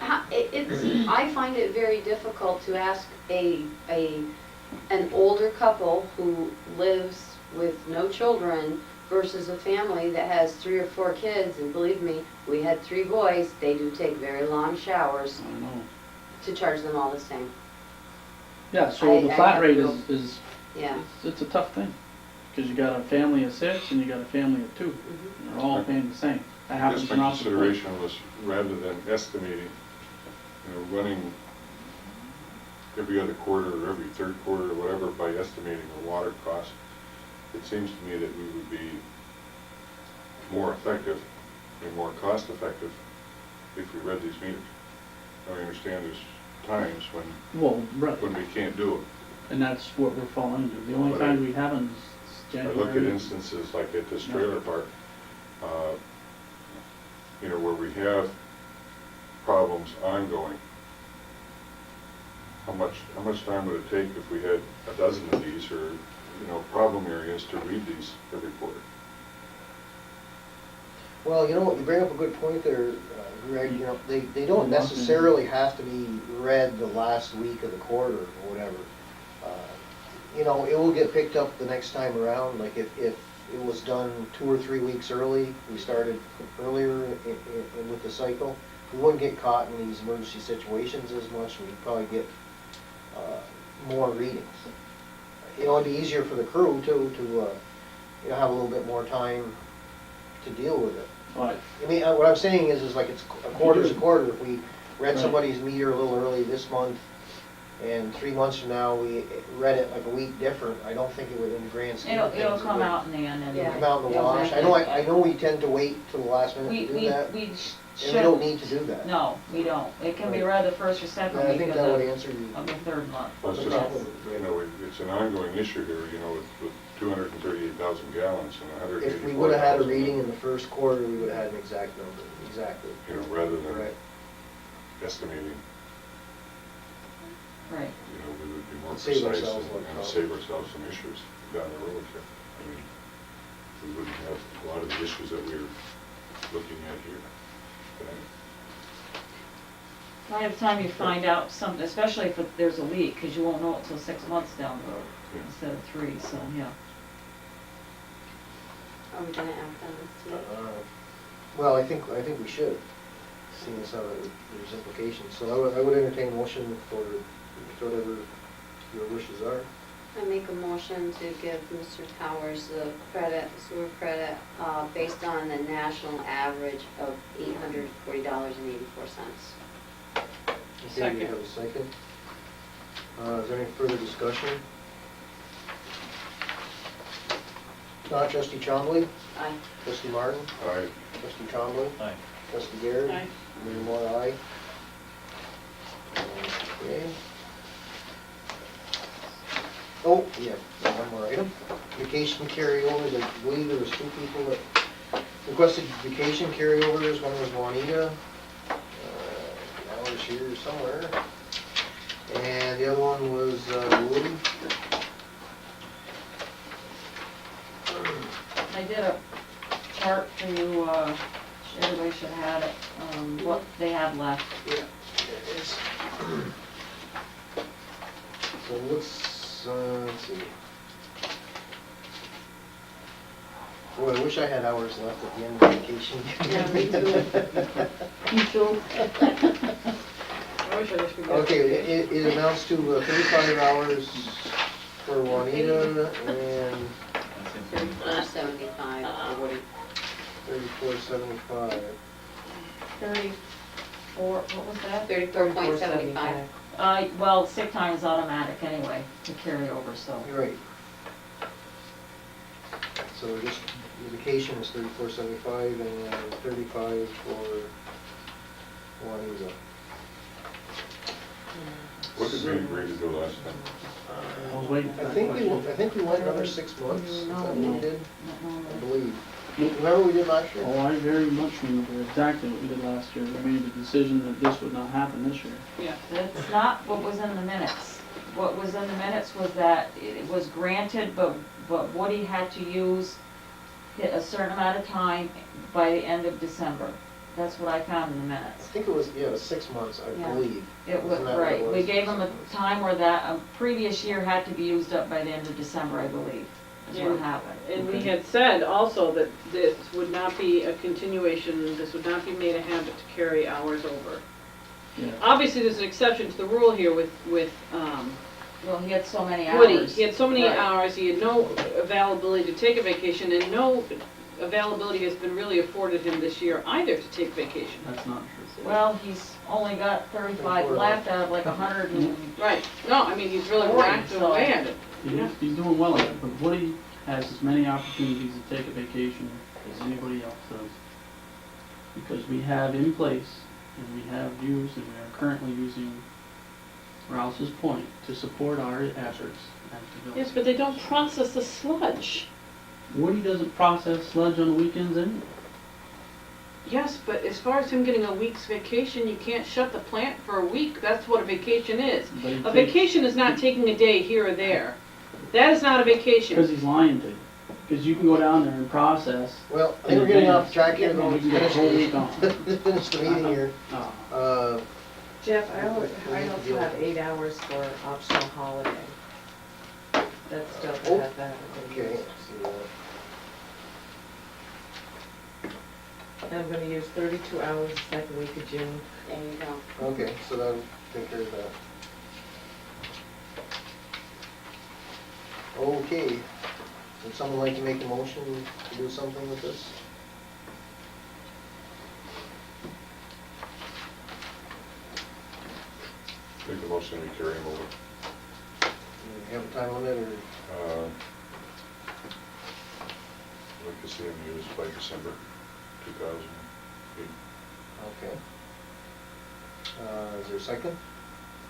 I find it very difficult to ask an older couple who lives with no children versus a family that has 3 or 4 kids, and believe me, we had 3 boys, they do take very long showers, I don't know. to charge them all the same. Yeah, so I the flat have rate no- is Yeah. it's a tough thing. Because you got a family of 6 and you got a family of 2. Mhm. And they're all paying the same. That happens Just in my opposite places. consideration was, rather than estimating, running every other quarter or every third quarter or whatever by estimating the water cost, it seems to me that we would be more effective and more cost effective if we read these meters. I understand there's times Well, right. when we can't do it. And that's what we're falling into. The only But time we haven't is I January. look at instances like at this trailer park, where we have problems ongoing. How much time would it take if we had a dozen of these, or, problem areas to read these every quarter? Well, you bring up a good point there, Greg, they don't necessarily have to be read the last week of the quarter or whatever. It will get picked up the next time around, like if it was done 2 or 3 weeks early, we started earlier with the cycle, we wouldn't get caught in these emergency situations as much, we'd probably get more readings. You know, it'd be easier for the crew too, to, you know, have a little bit more time to deal with it. Right. I mean, what I'm saying is like it's a quarter's a quarter. If we read Right. somebody's meter a little early this month, and 3 months from now, we read it like a week different, I don't think it would, in the grand scheme of things. It'll it come would out in the end anyway. Come out in the wash. I know we tend to wait till the last minute We, to do we, that, we and should. we don't need to do that. No, we don't. It can be Right. read the first or second And I week think of that would the, answer you. of the third month. Well, it's No just, problem. you know, it's an ongoing issue here, you know, with 238,000 gallons and 184,000. If we would have had a reading in the first quarter, we would have had an exact number, exactly. You know, rather than Right. estimating, Right. you know, we would be more Save precise ourselves and like and problems. save ourselves some issues down the road here. I mean, we wouldn't have a lot of the issues that we're looking at here tonight. By the time you find out something, especially if there's a leak, because you won't know it till 6 months down the road Yeah. instead of 3, so, yeah. Are we gonna act on this tonight? Well, I think we should, seeing as how there's implications. So I would entertain a motion for whatever your wishes are. I make a motion to give Mr. Towers the credit, sewer credit, based on the national average of $840.84. Okay, we have a second. Is there any further discussion? Not trustee Chombley, Aye. trustee Martin, Aye. trustee Chombley, Aye. trustee Garrett. Aye. Mayor Moore, aye. Okay. Oh, yeah, one more item. Vacation carryovers, I believe there was 2 people that requested vacation carryovers. One was Juanita, hours here somewhere. And the other one was Woody. I did a chart for you, everybody should have had it, what they had left. Yeah, there it is. So it looks, let's see. Boy, I wish I had hours left at the end of vacation. Yeah, me too. You too? I wish I just could get. Okay, it amounts to 35 hours for Juanita and $34.75 for Woody. $34.75. 34, what was that? $34.75. Well, sick time is automatic anyway, to carry over, so. You're right. So just, the vacation is $34.75 and 35 for Juanita. What did we agree to do last time? I was waiting for I that think question. we went another 6 months, is that what we did? Not I normally. believe. Remember what we did last year? Oh, I very much remember exactly what we did last year. We made the decision that this would not happen this year. Yeah. That's not what was in the minutes. What was in the minutes was that it was granted, but Woody had to use a certain amount of time by the end of December. That's what I found in the I minutes. think it was, yeah, it was 6 months, I Yeah. believe. It was, Isn't that what it right, we was? gave them a time where that, a previous year had to be used up by the end of December, I believe, is what Yeah. happened. And we had said also that this would not be a continuation, this would not be made a habit to carry hours over. Yeah. Obviously, there's an exception to the rule here with Well, he had so many hours. Woody. He had so many Right. hours, he had no availability to take a vacation, and no availability has been really afforded him this year either to take vacation. That's not true. Well, he's only got 35 left out of like 100 and, Right, no, I mean, he's really Forty, whacked so- away at it. He's doing well at it, but Woody has as many opportunities to take a vacation as anybody else does. Because we have in place, and we have used, and we are currently using Rouse's Point to support our efforts at the village. Yes, but they don't process the sludge. Woody doesn't process sludge on the weekends anyway. Yes, but as far as him getting a week's vacation, you can't shut the plant for a week. That's what a vacation is. But he A takes- vacation is not taking a day here or there. That is not a Because vacation. he's lying to you. Because you can go down there and process. Well, I think we're getting off track here, though. We Let's can get a whole week on. finish the meeting here. Oh. Jeff, I We need to also deal have with it. 8 hours for optional holiday. That's still Oh, had that. Okay, let's see, And I'm gonna use 32 hours the second week of June. There you go. okay, so that'll take care of that. Okay, would someone like to make a motion to do something with this? Make the motion, we carry them over. Do you have a time limit, or? I'd like to see them used by December 2008. Okay. Is there a second?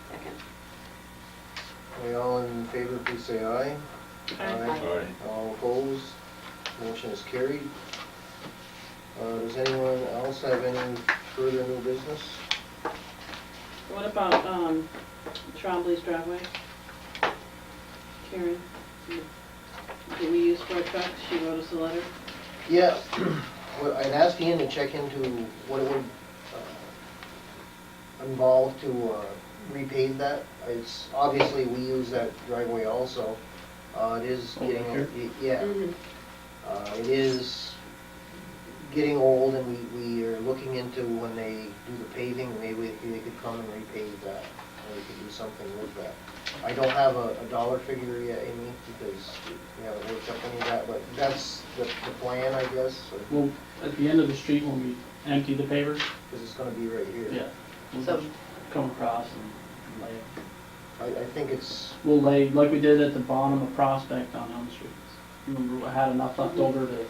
Second. Okay, all in favor, please say aye. Aye. All opposed, motion is carried. Does anyone else have any further new business? What about, Trombley's driveway? Karen, did we use for a truck? She wrote us a letter. Yeah, well, I'd asked Ian to check into what it would involve to repave that. It's, obviously, we use that driveway also. It is Over getting, here? yeah. It is getting old, and we are looking into when they do the paving, maybe they could come and repave that, or we could do something with that. I don't have a dollar figure yet, Amy, because we haven't worked up any of that, but that's the plan, I guess, Well, at the end of the street when we empty the pavers, because it's gonna be right here. yeah, we'll So- just come across and lay it. I think it's, We'll lay, like we did at the bottom of Prospect on Elm Street. Remember, I had enough left over to,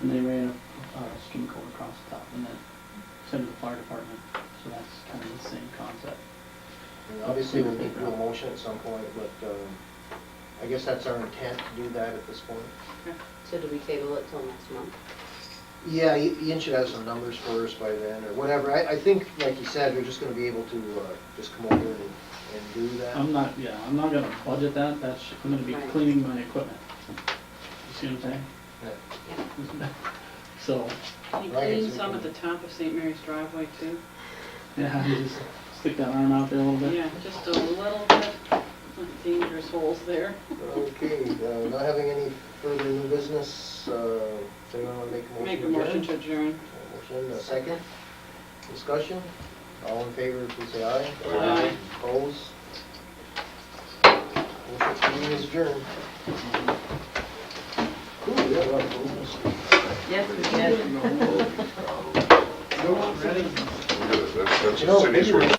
and they ran a skim coat across the top and then sent it to the fire department. So that's kind of the same concept. obviously we'll need to do a motion at some point, but I guess that's our intent to do that at this point. So do we table it till next month? Yeah, Ian should have some numbers for us by then, or whatever. I think, like you said, we're just gonna be able to just come over and do that. I'm not gonna budget that, I'm gonna be Right. cleaning my equipment. You see what I'm saying? So, Can you Right, clean so some we at the top of St. Mary's driveway too? yeah, you just stick that arm out there a little bit. Yeah, just a little bit, dangerous holes there. Okay, not having any further new business, does anyone wanna make a motion? Make a to motion adjourn? to adjourn. Motion, a second. Discussion? All in favor, please say aye. Aye. Opposed? Motion is adjourned. Ooh, we got a lot of business. Yes, we did. That's You know, a city's maybe we-